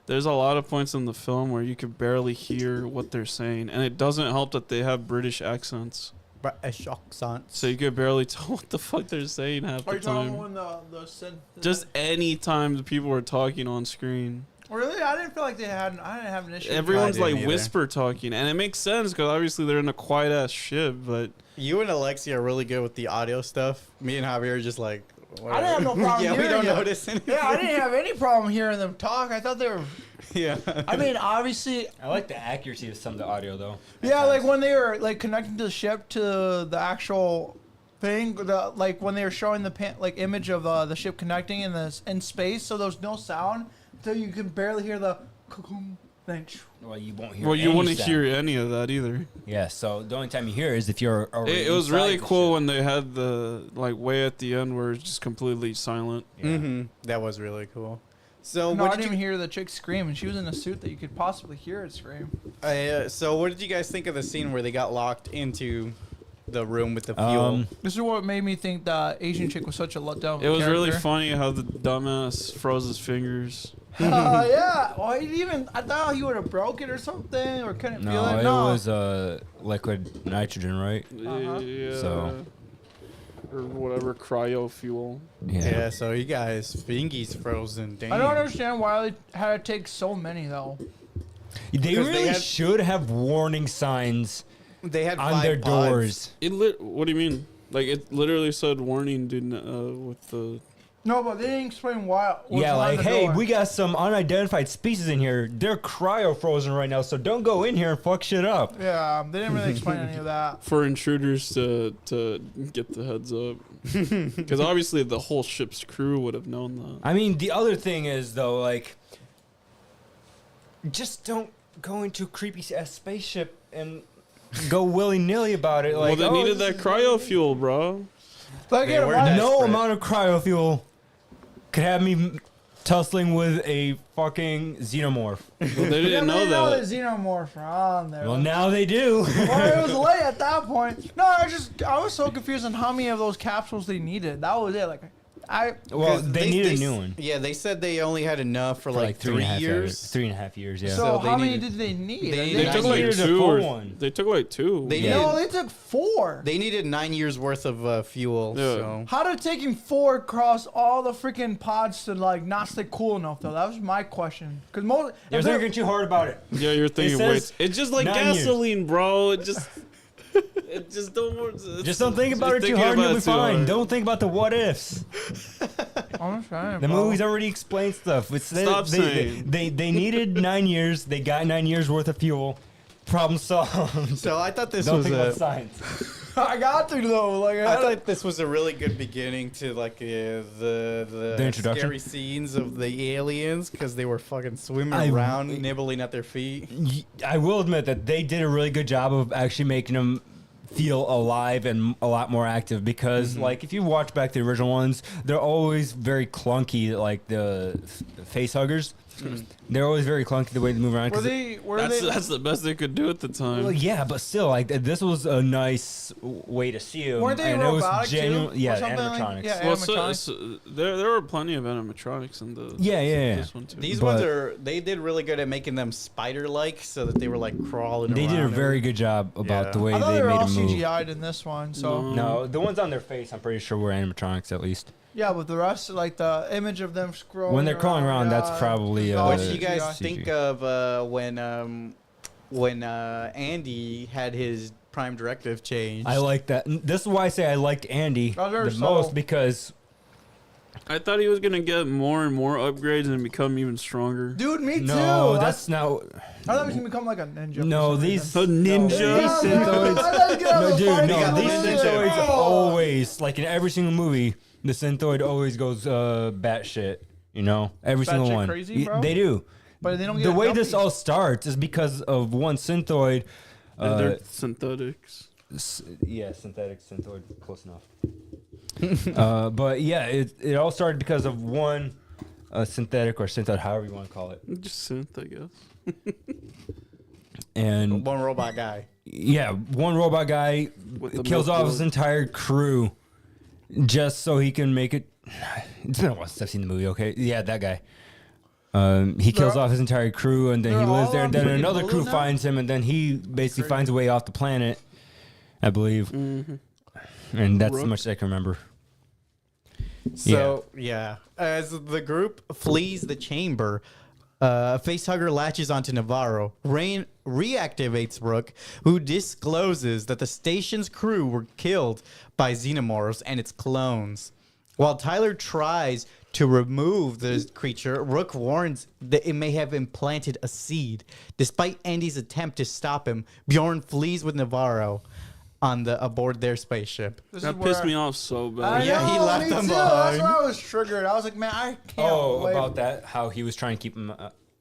There's a lot of points in the film where you can barely hear what they're saying, and it doesn't help that they have British accents. British accents. So you could barely tell what the fuck they're saying half Are the you talking time. when the synth? Just any time the people are talking on screen. Really? I didn't feel like they had. I didn't have an issue. Everyone's didn't like either. whisper talking, and it makes sense because obviously they're in a quiet ass ship. But You and Alexia are really good with the audio stuff. Me and Javier are just like, I didn't have no problem yeah, we hearing don't it. notice anything. Yeah, I didn't have any problem hearing them talk. I thought they were. Yeah. I mean, obviously, I like the accuracy of some of the audio though. yeah, like when they were like connecting to the ship to the actual thing, like when they were showing the image of the ship connecting in space, so there was no sound, so you could barely hear the thing. Well, you won't hear. well, you any wouldn't sound. hear any of that either. Yeah, so the only time you hear is if you're already It was inside really the cool ship. when they had the like way at the end where it's just completely silent. Yeah. Mm-hmm. That was really cool. So No, I what didn't did even you? hear the chick scream, and she was in a suit that you could possibly hear it scream. So what did you guys think of the scene where they got locked into the room with the fuel? This is what made me think the Asian chick was such a letdown. of a It was really character. funny how the dumbass froze his fingers. Yeah. Well, I thought he would have broke it or something, or couldn't feel No, it. it No. was liquid nitrogen, right? Uh-huh. Yeah. So- Or whatever cryo fuel. Yeah. So you guys, fingies frozen. Damn. I don't understand why they had to take so many though. They Because they really had- should have warning signs They had on 5 their pods. doors. What do you mean? Like it literally said warning, dude. With the No, but they didn't explain why. was Yeah, on like, the hey, door. we got some unidentified species in here. They're cryo frozen right now, so don't go in here and fuck shit up. Yeah, they didn't really explain any of that. for intruders to get the heads up, because obviously the whole ship's crew would have known that. I mean, the other thing is though, like, just don't go into a creepy ass spaceship and go willy nilly about it. Like, well, they oh, needed this that is cryo great. fuel, bro. But They again, were why, No desperate. amount of cryo fuel could have me tussling with a fucking xenomorph. Well, they yeah, didn't they know didn't know that. the xenomorph were on there. Well, now they do. Well, it was late at that point. No, I was so confused on how many of those capsules they needed. That was it. Like, Well, 'Cause they need a s- new one. Yeah, they said they only had enough for, For like 3 years. 3.5 years, yeah. so, So they how many needed- did they need? they They needed They took Nine like years. two, Full or one. they took like two. They yeah. no, they took 4. They needed 9 years worth of fuel. Yeah. So How did taking 4 across all the freaking pods to like not stay cool enough though? That was my question. Because most You're if they're- thinking too hard about it. Yeah, you're thinking, says wait, it's just like 9 years. gasoline, bro. It just, it just Just don't think about it too thinking hard and you'll about be it too fine. hard. Don't think about the what ifs. I'm trying, The bro. movies already explain stuff. It's, Stop saying. they needed 9 years. They got 9 years worth of fuel. Problem solved. So I thought this Don't was think about a, science. I got to though. Like I thought this was a really good beginning to like the introduction? scary scenes of the aliens because they were fucking swimming I- around, nibbling at their feet. I will admit that they did a really good job of actually making them feel alive and a lot more active because like if you watch back the original ones, they're always very clunky, like the face huggers. They're always very clunky the way they move around. 'cause That's the best they could do at the time. well, yeah, but still, like this was a nice way to see them. Weren't they and robotic it was too? yeah, Or something like- animatronics. yeah, Well, animatronics. there were plenty of animatronics in the Yeah. this one too. These But- ones they did really good at making them spider-like so that they were like crawling They around. did a very good job about Yeah. the way I thought they they were made all them move. CGI'd in this one. So No, the ones on their face, I'm pretty sure were animatronics at least. yeah, but the rest, like the image of them scrolling When they're crawling around, that's probably, What Uh, do you guys CG. think of when Andy had his Prime Directive changed? I like that. This is why I say I liked Andy That was very the subtle. most because I thought he was gonna get more and more upgrades and become even stronger. Dude, me too. no, that's not. I thought he was gonna become like a ninja. No, for some these A ninja? These Synthoids. No, No, dude, no. no. These Synthoids always, like in every single movie, the Synthoid always goes batshit. You know, every single Batshit one. crazy, bro? They do. But they don't get The a way this dumpy. all starts is because of one Synthoid. And they're synthetics. Yeah, synthetic Synthoid, close enough. But yeah, it all started because of one synthetic or Synthoid, however you want to call it. Just synth, I guess. And One robot guy. yeah, one robot guy With the kills off milk his board. entire crew just so he can make it. It's been a while since I've seen the movie. Okay, yeah, that guy. He kills They're- off his entire crew, and then he they're lives all there. on And then freaking another crew Hulu now? finds him, and then he basically Crazy. finds a way off the planet, I believe. Mm-hmm. And that's as Rook. much as I can remember. So yeah, as the group flees the chamber, Facehugger latches onto Navarro. Rain reactivates Rook, who discloses that the station's crew were killed by xenomorphs and its clones. While Tyler tries to remove the creature, Rook warns that it may have implanted a seed. Despite Andy's attempt to stop him, Bjorn flees with Navarro aboard their spaceship. This That is pissed where- me off so bad. I Yeah, he know, left me them too. That's behind. why I was triggered. I was like, man, I can't. Oh, wait. about that, how he was trying to keep him.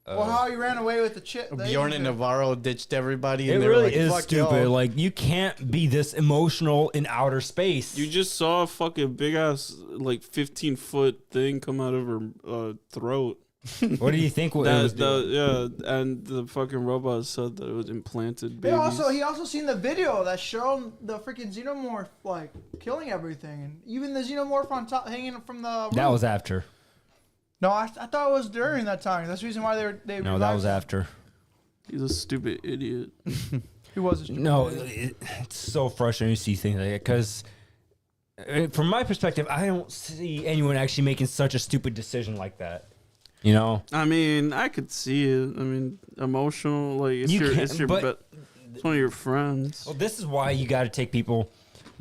Well, how he ran away with the chip. Bjorn and Navarro ditched everybody. It And they were really like, is "Fuck stupid. y'all." Like you can't be this emotional in outer space. You just saw a fucking big ass, like 15-foot thing come out of her throat. What do you think? What it was doing? Yeah, and the fucking robot said that it was implanted He babies. he also seen the video that showed the freaking xenomorph like killing everything, and even the xenomorph on top hanging from the. That roof. was after. No, I thought it was during that time. That's the reason why they. No, that was after. He's a stupid idiot. He was. A stupid No, idiot. it's so frustrating to see things like that because, from my perspective, I don't see anyone actually making such a stupid decision like that. You know, I mean, I could see it. I mean, emotional, like it's You your, can't- it's your, but- it's one of your friends. well, this is why you got to take people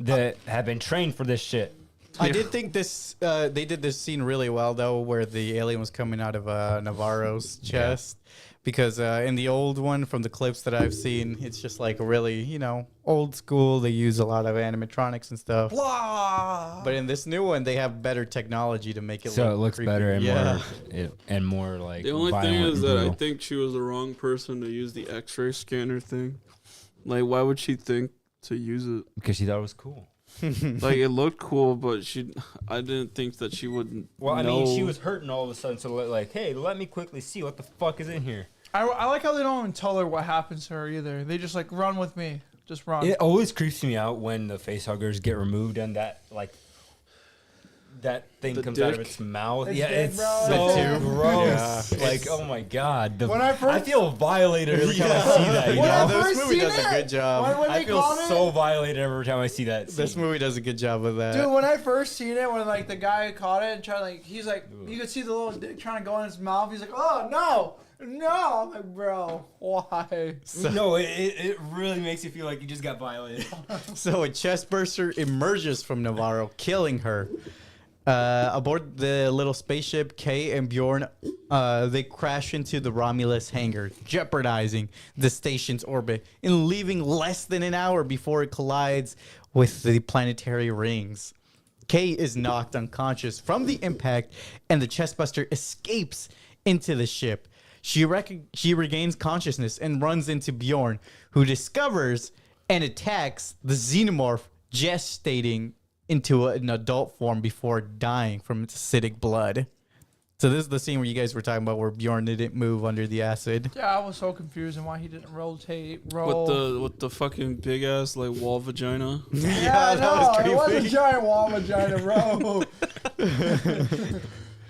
that have been trained for this shit. I did think this. They did this scene really well though, where the alien was coming out of Navarro's chest, because in the old one, from the clips that I've seen, it's just like really, old school. They use a lot of animatronics and stuff. Blah. But in this new one, they have better technology to make it. So look it looks creepy. better and yeah. more like. The only thing violent is and that I brutal. think she was the wrong person to use the X-ray scanner thing. Like, why would she think to use it? because she thought it was cool. Like, it looked cool, but I didn't think that she would. Well, I know. mean, she was hurting all of a sudden, so like, hey, let me quickly see what the fuck is in here. I like how they don't even tell her what happens to her either. They just like run with me. Just run. It always creeps me out when the face huggers get removed and that thing The comes out of dick? its mouth. It's Yeah, dick, it's bro. so The tube? gross. Yeah. Like, oh my god. When I first- feel violated every time I see that. You When I know? this first movie seen does a it, good job. When I they feel called it- so violated every time I see that. This scene. movie does a good job of that. Dude, when I first seen it, when like the guy caught it and tried like he's like you could see the little dick trying to go in his mouth. He's like, oh no. I'm like, bro, why? No, it really makes you feel like you just got violated. So a chest burster emerges from Navarro, killing her. Aboard the little spaceship, Kay and Bjorn, they crash into the Romulus hangar, jeopardizing the station's orbit and leaving less than an hour before it collides with the planetary rings. Kay is knocked unconscious from the impact, and the chestbuster escapes into the ship. She regains consciousness and runs into Bjorn, who discovers and attacks the xenomorph, gestating into an adult form before dying from its acidic blood. So this is the scene where you guys were talking about where Bjorn didn't move under the acid. Yeah, I was so confused on why he didn't roll. With the fucking big ass like wall vagina. Yeah, that no, was it was a creepy. giant wall vagina, bro.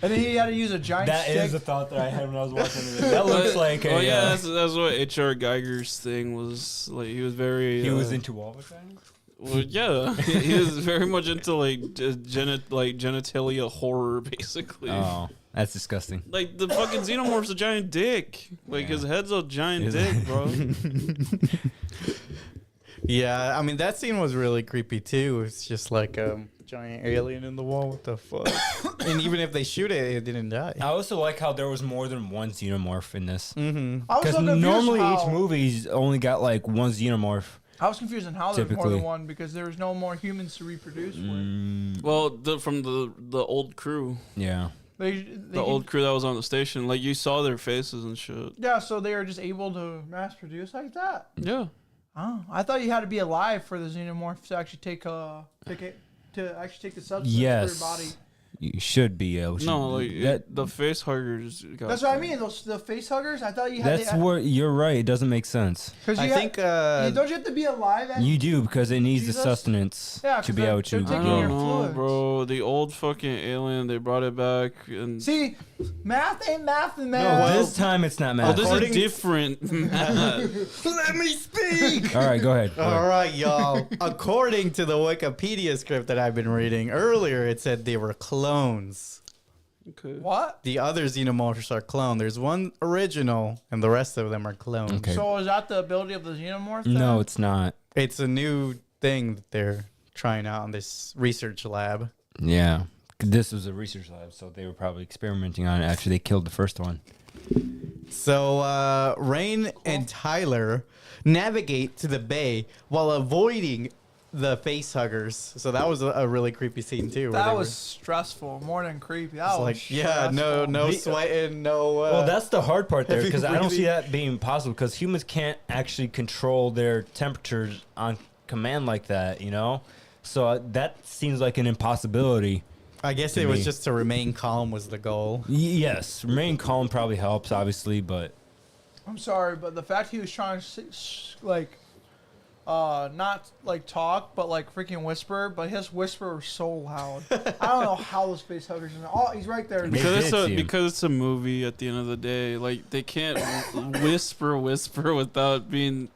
And then he had to use a giant That stick. is the thought that I had when I was watching the video. That looks like a. Oh yeah, that's what H.R. Geiger's thing was. Like he was very. He was into wall vaginas? Well, yeah, he was very much into like genitalia horror, basically. Oh, that's disgusting. Like the fucking xenomorph's a giant dick. Like Yeah. his head's a giant Is dick, it? bro. Yeah, I mean that scene was really creepy too. It's just like giant alien in the wall. What the fuck? And even if they shoot it, it didn't die. I also like how there was more than one xenomorph in this. Mm-hmm. I was Because so confused normally how- each movie's only got like one xenomorph. I was confused on how there was more Typically. than one because there was no more humans to reproduce with. Well, from the old crew, Yeah. the old crew that was on the station, like you saw their faces and shit. Yeah, so they were just able to mass produce like that. Yeah. Oh, I thought you had to be alive for the xenomorph to actually take the substance Yes. for your body. You should be able to. No, like that, the face huggers. Got That's what I mean. The face huggers. I thought you had. that's where you're right. It doesn't make sense. Because I think don't you have to be alive? You do because it needs Jesus? the sustenance Yeah, to 'cause be they're able to. I taking don't your know, fluids. bro. The old fucking alien, they brought it back and. See, math ain't math, man. No, this time it's not Oh, math. this According- is different. Let me speak. All right, go ahead. Go All ahead. right, y'all. According to the Wikipedia script that I've been reading earlier, it said they were clones. Okay. What? The other xenomorphs are clone. There's one original, and the rest of them are clones. Okay. So is that the ability of the xenomorph? Then? No, it's not. It's a new thing that they're trying out in this research lab. Yeah. This was a research lab, so they were probably experimenting on it after they killed the first one. So Rain and Tyler navigate to the bay while avoiding the face huggers. So that was a really creepy scene too. where That they was were- stressful, more than creepy. That it's was like no stressful. sweating, no. Well, that's the hard part there heavy because I don't see breathing. that being possible because humans can't actually control their temperatures on command like that, you know? So that seems like an impossibility. I guess to it was me. just to remain calm was the goal. Yes, remaining calm probably helps, obviously, but I'm sorry, but the fact he was trying to not like talk, but like freaking whisper, but his whisper was so loud. I don't know how those face huggers. Oh, he's right there. They Because did see him. because it's a movie. At the end of the day, like they can't whisper without being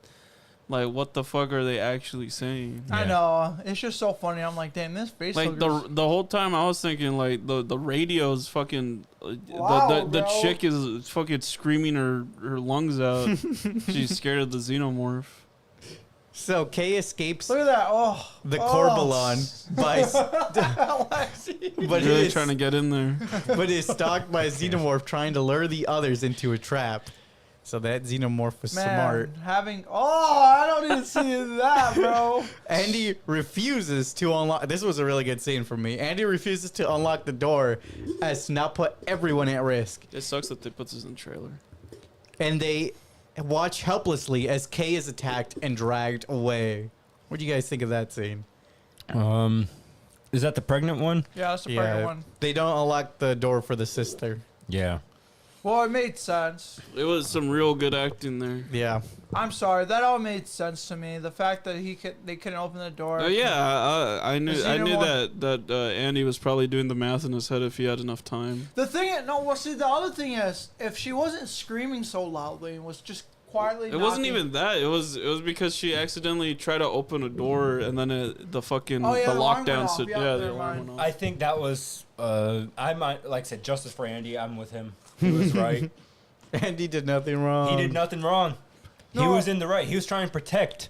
like, what the fuck are they actually saying? I Yeah. know. It's just so funny. I'm like, damn, this face Like huggers. the whole time I was thinking like the radio's fucking Loud, the bro. chick is fucking screaming her lungs out. She's scared of the xenomorph. So Kay escapes Look at that. Oh, the Corbalon by, but Really is trying to get in there. but is stalked by a xenomorph trying to lure the others into a trap. So that xenomorph was Man, smart. having. Oh, I don't even see that, bro. Andy refuses to unlock. This was a really good scene for me. Andy refuses to unlock the door as to not put everyone at risk. It sucks that they put this in the trailer. And they watch helplessly as Kay is attacked and dragged away. What do you guys think of that scene? is that the pregnant one? Yeah, that's the pregnant one. They don't unlock the door for the sister. Yeah. Well, it made sense. It was some real good acting there. Yeah. I'm sorry. That all made sense to me. The fact that they couldn't open the door. Oh yeah, I knew The I knew xenomorph- that Andy was probably doing the math in his head if he had enough time. The thing, the other thing is, if she wasn't screaming so loudly and was just quietly. It wasn't knocking- even that. It was because she accidentally tried to open a door and then the fucking Oh, yeah, the the alarm lockdown. went off. Said, Yeah, yeah, the never alarm mind. went off. I think that was, I might, like I said, justice for Andy. I'm with him. He was right. Andy did nothing wrong. He did nothing wrong. He No. was in the right. He was trying to protect.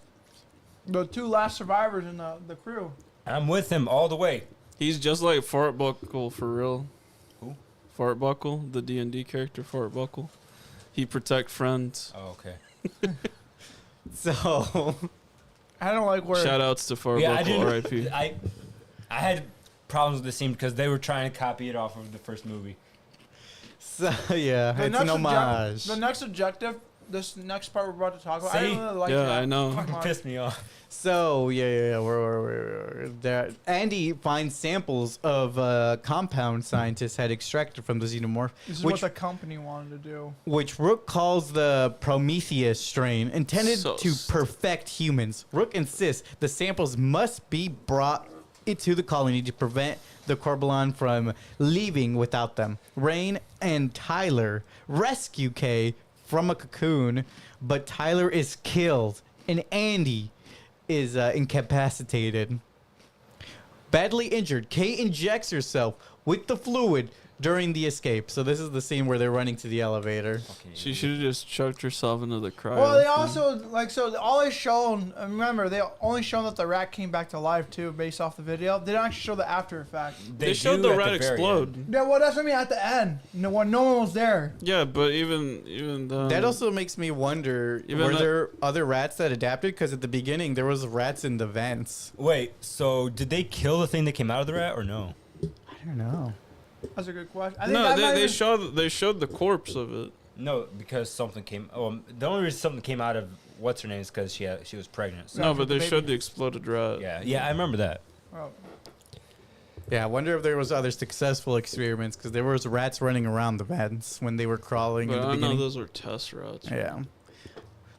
The two last survivors in the crew. I'm with him all the way. He's just like Fart Buckle for real. Who? Fart Buckle, the D&D character Fart Buckle. He protect friends. Oh, okay. So I don't like where. Shout outs to Fart Yeah, I Buckle, didn't. R.I.P. I had problems with the scene because they were trying to copy it off of the first movie. yeah, it's an homage. The next objective this next part we're about to talk about. I See? didn't really like Yeah, that. I know. Come on. Pissed me off. So we're there. Andy finds samples of compound scientists had extracted from the xenomorph, This is which what the company wanted to do. Rook calls the Prometheus strain, intended So to perfect humans. Rook insists the samples must be brought into the colony to prevent the Corbalon from leaving without them. Rain and Tyler rescue Kay from a cocoon, but Tyler is killed and Andy is incapacitated. Badly injured, Kay injects herself with the fluid during the escape. So this is the scene where they're running to the elevator. She should have just chucked herself into the cryo. Well, they thing. also so all they shown. Remember, they only shown that the rat came back to life too, based off the video. They didn't actually show the after effect. They showed do the at rat very explode. end. Yeah, well, that's what I mean at the end. No one was there. Yeah, but even the That also makes me wonder, Even were that- there other rats that adapted? Because at the beginning, there was rats in the vents. Wait, so did they kill the thing that came out of the rat or no? I don't know. That's a good question. I think no, that might they even- showed the corpse of it. No, because something came. The only reason something came out of what's her name is because she was pregnant. So, Yeah, No, for but the they baby. showed the exploded rat. yeah, I remember that. Oh. Yeah, I wonder if there was other successful experiments because there was rats running around the vents when they were crawling But in the I know beginning. those were test rats. Yeah.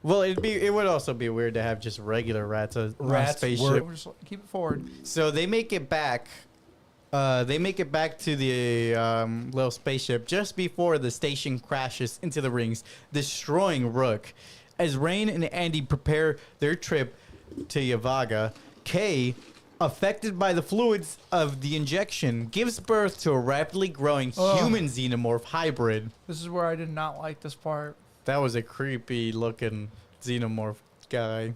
Well, it would also be weird to have just regular rats on a Rats spaceship. We'll just keep it forward. So they make it back. They make it back to the little spaceship just before the station crashes into the rings, destroying Rook. As Rain and Andy prepare their trip to Yavaga, Kay, affected by the fluids of the injection, gives birth to a rapidly growing Ugh. human xenomorph hybrid. This is where I did not like this part. That was a creepy looking xenomorph guy.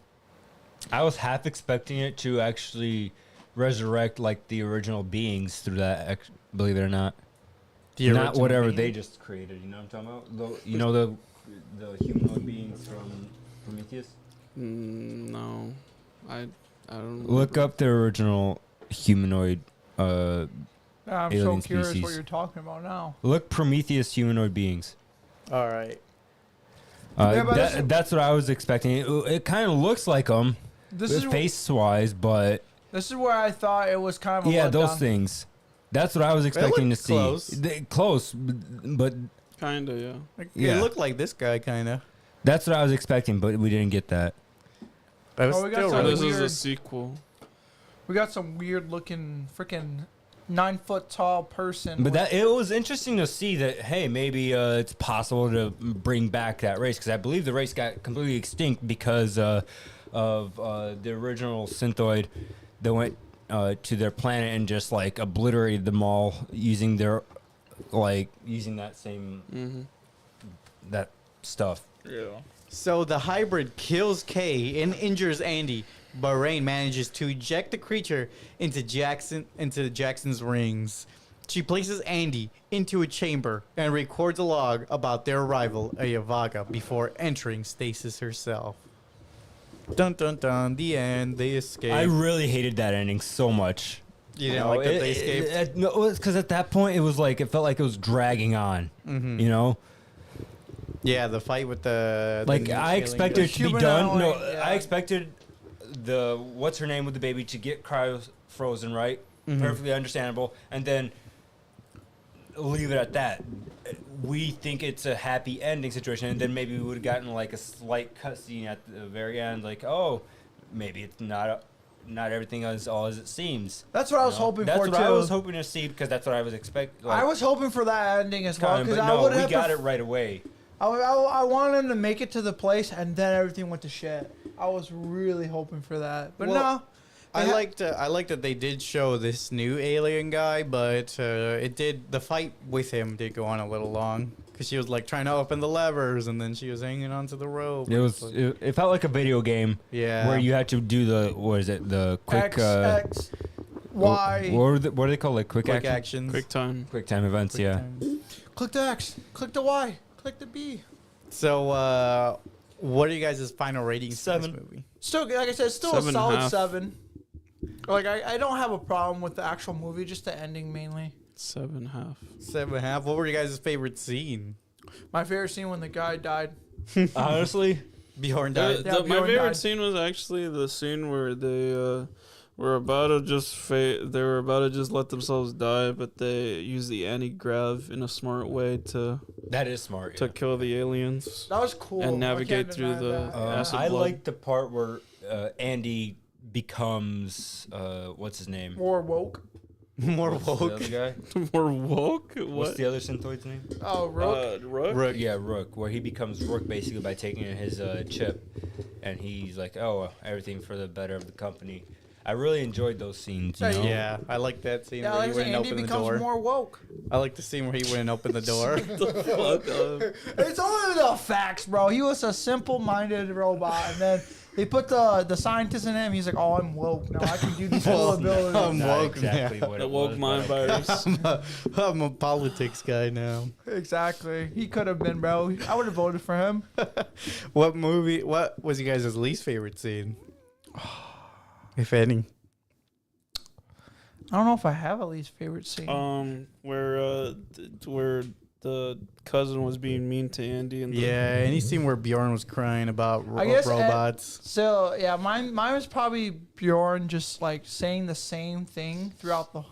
I was half expecting it to actually resurrect like the original beings through that. Believe it or not, The not original whatever being. they just created. You know what I'm talking about? You know the humanoid beings from Prometheus. No, I don't Look remember. up the original humanoid. I'm Alien so curious species. what you're talking about now. Look Prometheus humanoid beings. All right. Yeah, but this- That's what I was expecting. It kind of looks like them, This is face wise, but this is where I thought it was kind of a yeah, those letdown. things. That's what I was expecting to looked see. close. Close, but Kinda, yeah. Like, Yeah. It looked like this guy, kind of. that's what I was expecting. But we didn't get that. That was Oh, we got still some So really this is a weird- sequel. We got some weird looking freaking 9-foot tall person. But with- that it was interesting to see that. Hey, maybe it's possible to bring back that race because I believe the race got completely extinct because of the original synthoid that went to their planet and just like obliterated them all using their using that same Mm-hmm. that stuff. Yeah. So the hybrid kills Kay and injures Andy, but Rain manages to eject the creature into Jackson's rings. She places Andy into a chamber and records a log about their arrival at Yavaga before entering stasis herself. Dun dun dun. The end. They escape. I really hated that ending so much. You didn't like that they escaped? No, because at that point it was like it felt like it was dragging on. Mhm. You know, Yeah, the fight with the like new I alien expected guy. it to be Human done. No, alloy, yeah. I expected the what's her name with the baby to get cryo frozen, right? Mhm. Perfectly understandable, and then leave it at that. We think it's a happy ending situation, and then maybe we would have gotten like a slight cutscene at the very end, like, oh, maybe it's not everything is all as it seems. That's what I was You know? hoping That's for what too. I was hoping to see because that's what I was expecting. I was hoping for that ending as well because but I no, would we have. got it right away. I wanted him to make it to the place and then everything went to shit. I was really hoping for that, but Well, no. I They ha- liked that they did show this new alien guy, but the fight with him did go on a little long because she was like trying to open the levers and then she was hanging onto the rope. It felt like a video game Yeah. where you had to do the quick X, Y. what are they called, like quick quick action? actions. Quick time events, Quick yeah. time. Click the X. Click the Y. Click the B. So, what are you guys' final ratings for 7. this movie? Still, like I said, still a 7.5. solid 7. Like I don't have a problem with the actual movie, just the ending mainly. 7.5. 7.5. What were you guys' favorite scene? My favorite scene when the guy died. Honestly, Bjorn The- died. Yeah, my Bjorn favorite died. scene was actually the scene where they were about to just they were about to just let themselves die, but they use the anti-grav in a smart way to that is smart. to kill the aliens. That was cool. And I navigate can't through deny the- that. acid I blood. like the part where Andy becomes what's his name? More woke. More What's the woke. other guy? More woke? What's What? the other synthoid's name? Oh, Rook. Rook? Rook. Yeah, Rook, where he becomes Rook basically by taking his chip, and he's like, "Oh, everything for the better of the company." I really enjoyed those scenes. You Yeah, know? Yeah, I like that scene Yeah, where like he I said, wouldn't Andy open the becomes door. more woke. I like the scene where he wouldn't open the door. Fuck up. It's only the facts, bro. He was a simple-minded robot, and then they put the scientist in him. He's like, "Oh, I'm woke now. I can do these cool abilities." I'm Not woke exactly now. what The it woke was, mind but I- virus. I'm a politics guy now. Exactly. He could have been, bro. I would have voted for him. What was you guys' least favorite scene? If any. I don't know if I have a least favorite scene. Where the cousin was being mean to Andy and the, Yeah, any scene where Bjorn was crying about I guess, robots. So yeah, mine was probably Bjorn just like saying the same thing throughout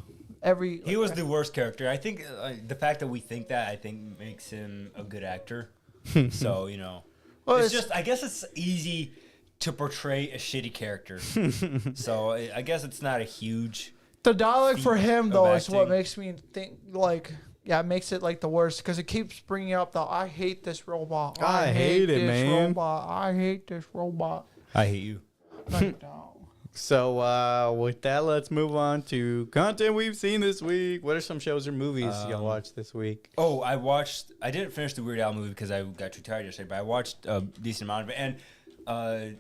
every. He was the worst character. I think the fact that we think that I think makes him a good actor. So you know, Well, it's just I guess it's easy to portray a shitty character. So I guess it's not a huge. the dialogue for him though of is what acting. makes me think like. Yeah, it makes it like the worst because it keeps bringing up the I hate this robot. I hate it, this man. Robot. I hate this robot. I hate you. No, you don't. So with that, let's move on to content we've seen this week. What are some shows or movies y'all watched this week? Oh, I didn't finish the Weird Al movie because I got too tired yesterday, but I watched a decent amount of it. And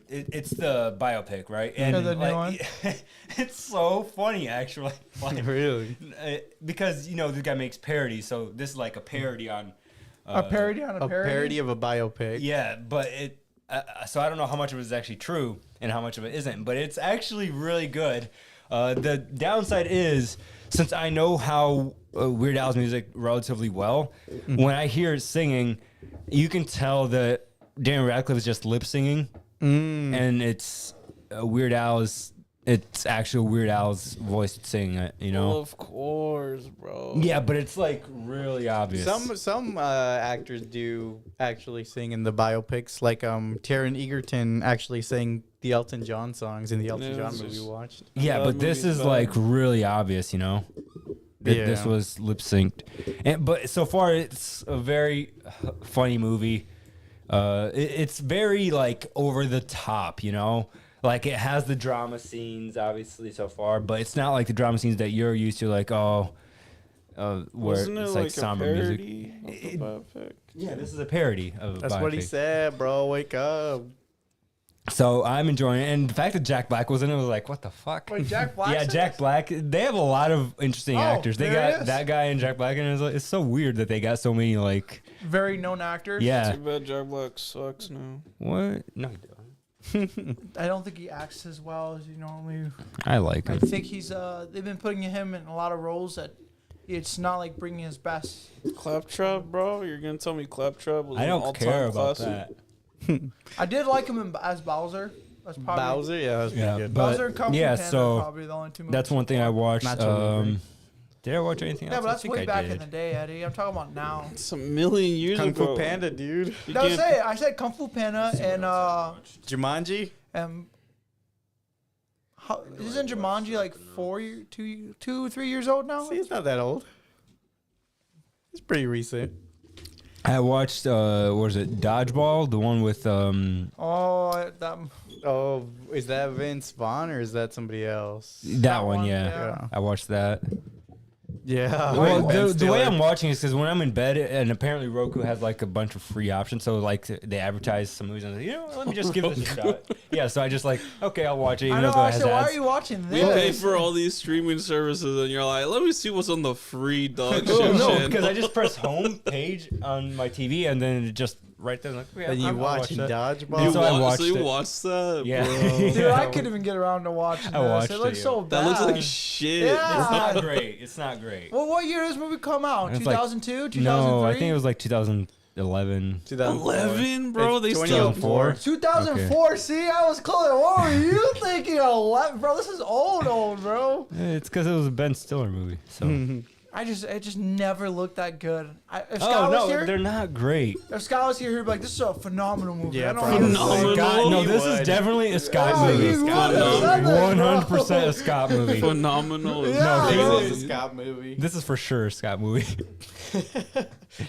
it's the biopic, right? And Yeah, the new one. it's so funny, actually. Like, Really? because, you know, the guy makes parodies, so this is like a parody on... A parody on a A parody. parody of a biopic. Yeah, but so I don't know how much of it is actually true and how much of it isn't, but it's actually really good. The downside is, since I know how Weird Al's music relatively well, when I hear it singing, you can tell that Dan Radcliffe is just lip singing, and it's it's actual Weird Al's voice singing it, you know? Well, of course, bro. Yeah, but it's like really obvious. Some actors do actually sing in the biopics, like Taron Egerton actually sang the Elton John songs in the Elton Yeah, John it's movie just- we watched. Yeah, That but this movie's is bad. like really obvious, you know. This Yeah. was lip synced, but so far it's a very funny movie. It's very like over the top, you know. Like it has the drama scenes, obviously so far, but it's not like the drama scenes that you're used to, like where Wasn't it it's like like a somber music. parody of the biopic? Yeah, this is a parody of. That's what he biopic. said, bro. Wake up. So I'm enjoying it, and the fact that Jack Black was in it was like, what the fuck? Wait, Jack Black. Yeah, Jack Black. They have a lot of interesting Oh, actors. They there he got is. that guy and Jack Black, and it's so weird that they got so many like. Very known actors. Yeah. Too bad Jack Black sucks now. What? No, you don't. I don't think he acts as well as he normally. I like I him. think he's. They've been putting him in a lot of roles that it's not like bringing his best. Claptrap, bro? You're gonna tell me Claptrap was I an don't all-time care about classic? that. I did like him as Bowser. That's probably Bowser, yeah, that was pretty Yeah, good. but- Bowser and Kung Fu yeah, Panda so are probably the only two movies. That's one thing I watched. Not totally. Did I watch anything Yeah, else? but I that's think way I back did. in the day, Eddie. I'm talking about now. It's a million years Kung ago. Fu Panda, dude. You No, can't- I said Kung Fu Panda Jumanji? and isn't Jumanji like 3 years old now? See, it's not that old. It's pretty recent. I watched. What was it? Dodgeball, the one with. Oh, that Oh, is that Vince Vaughn or is that somebody else? That one, yeah. yeah. I watched that. Yeah. Well, Ben the way Stiller. I'm watching is because when I'm in bed, and apparently Roku has like a bunch of free options, so like they advertise some movies, and I'm like, you know, let me just give this a shot. Yeah, so I just like, okay, I'll watch it. I Even know. though it I has said, why ads. are you watching We pay this? for all these streaming services, and you're like, let me see what's on the free dog Oh, shit no, channel. because I just press home page on my TV, and then it just right there. Like, okay, And you I'll watch watching that. Dodgeball? You So I wa- watched so you it. watched that, Yeah. bro. Dude, I couldn't even get around to watching I this. watched It looks it, so yeah. bad. That looks like shit. Yeah. It's not great. It's not great. Well, what year did this movie come out? It's like- 2002? 2003? No, I think it was like 2003. 11. 11, bro. They still 2004. 2004. See, I was close. What were you thinking? 11, bro. This is old, bro. It's because it was a Ben Stiller movie. So. It just never looked that good. If Oh Scott was no, here, they're not great. if Scott was here, he'd be like, "This is a phenomenal movie." Yeah, I don't probably. know. Phenomenal. God, no, He this would. is definitely a Scott Yeah, movie. he would have said that, 100% a Scott movie. phenomenal. Yeah, No, This bro. is a Scott movie. This is for sure a Scott movie.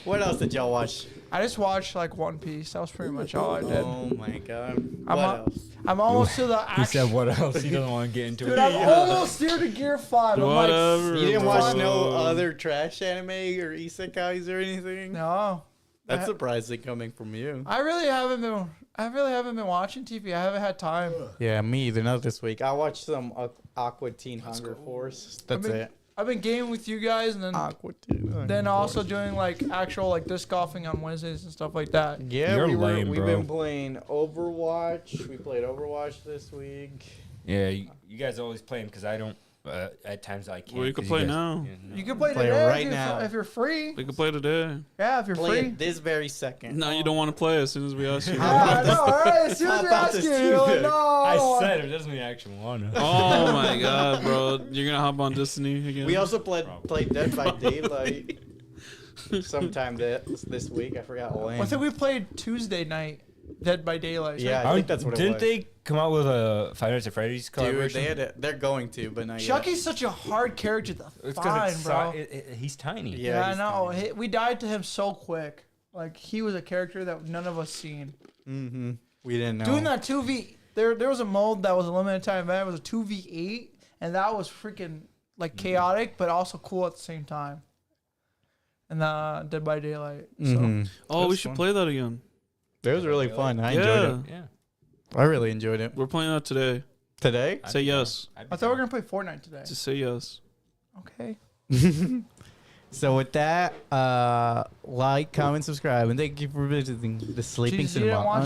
What else did y'all watch? I just watched like One Piece. That was pretty much all I did. Oh my god. I'm What a- else? I'm almost to the He action. said what else? He doesn't want to get into Dude, it. I'm almost here to Gear 5. I'm like, Whatever. You didn't watch no bro. other trash anime or isekais or anything? no. That's surprising coming from you. I really haven't been watching TV. I haven't had time. Yeah, me either. Not this week. I watched some Aqua Teen Hunger Force. That's it. I've been gaming with you guys, and then Aqua Teen. Hunger then also Force. doing like actual like disc golfing on Wednesdays and stuff like that. Yeah, You're lame, we've bro. been playing Overwatch. We played Overwatch this week. Yeah, you guys always play him because I don't. At times I can't. Well, you can 'cause play guys- now. You can play Play today right if, now. if you're free. We can play today. Yeah, if you're Play free. it this very second. No, you don't want to play as soon as we ask you. Yeah, I know, right? As soon as How we about ask this you, you're like, Tuesday? no. I don't want- it doesn't mean I actually want to. Oh my god, bro! You're gonna hop on Destiny again? We also played Dead by Daylight sometime this week. I forgot when. I think we played Tuesday night, Dead by Daylight. Yeah, I think that's what it Didn't was. they come out with a Five Nights at Freddy's Dude, collaboration? they're going to, but not yet. Chucky's such a hard character to It's find, it's bro. he's tiny. Yeah, Yeah, I he's know. tiny. We died to him so quick. Like he was a character that none of us seen. Mm-hmm. We didn't know. Doing that 2v, there was a mode that was a limited time event. It was a 2v8, and that was freaking like chaotic, but also cool at the same time. And Dead by Daylight. So Mhm. Oh, we That's should fun. play that again. It was really fun. I Yeah. enjoyed it. Yeah. I really enjoyed it. We're playing that today. Today? Say yes. I thought we were gonna play Fortnite today. Just say yes. Okay. So with that, like, comment, subscribe, and thank you for visiting the Sleeping Did you didn't Cinema. watch on it?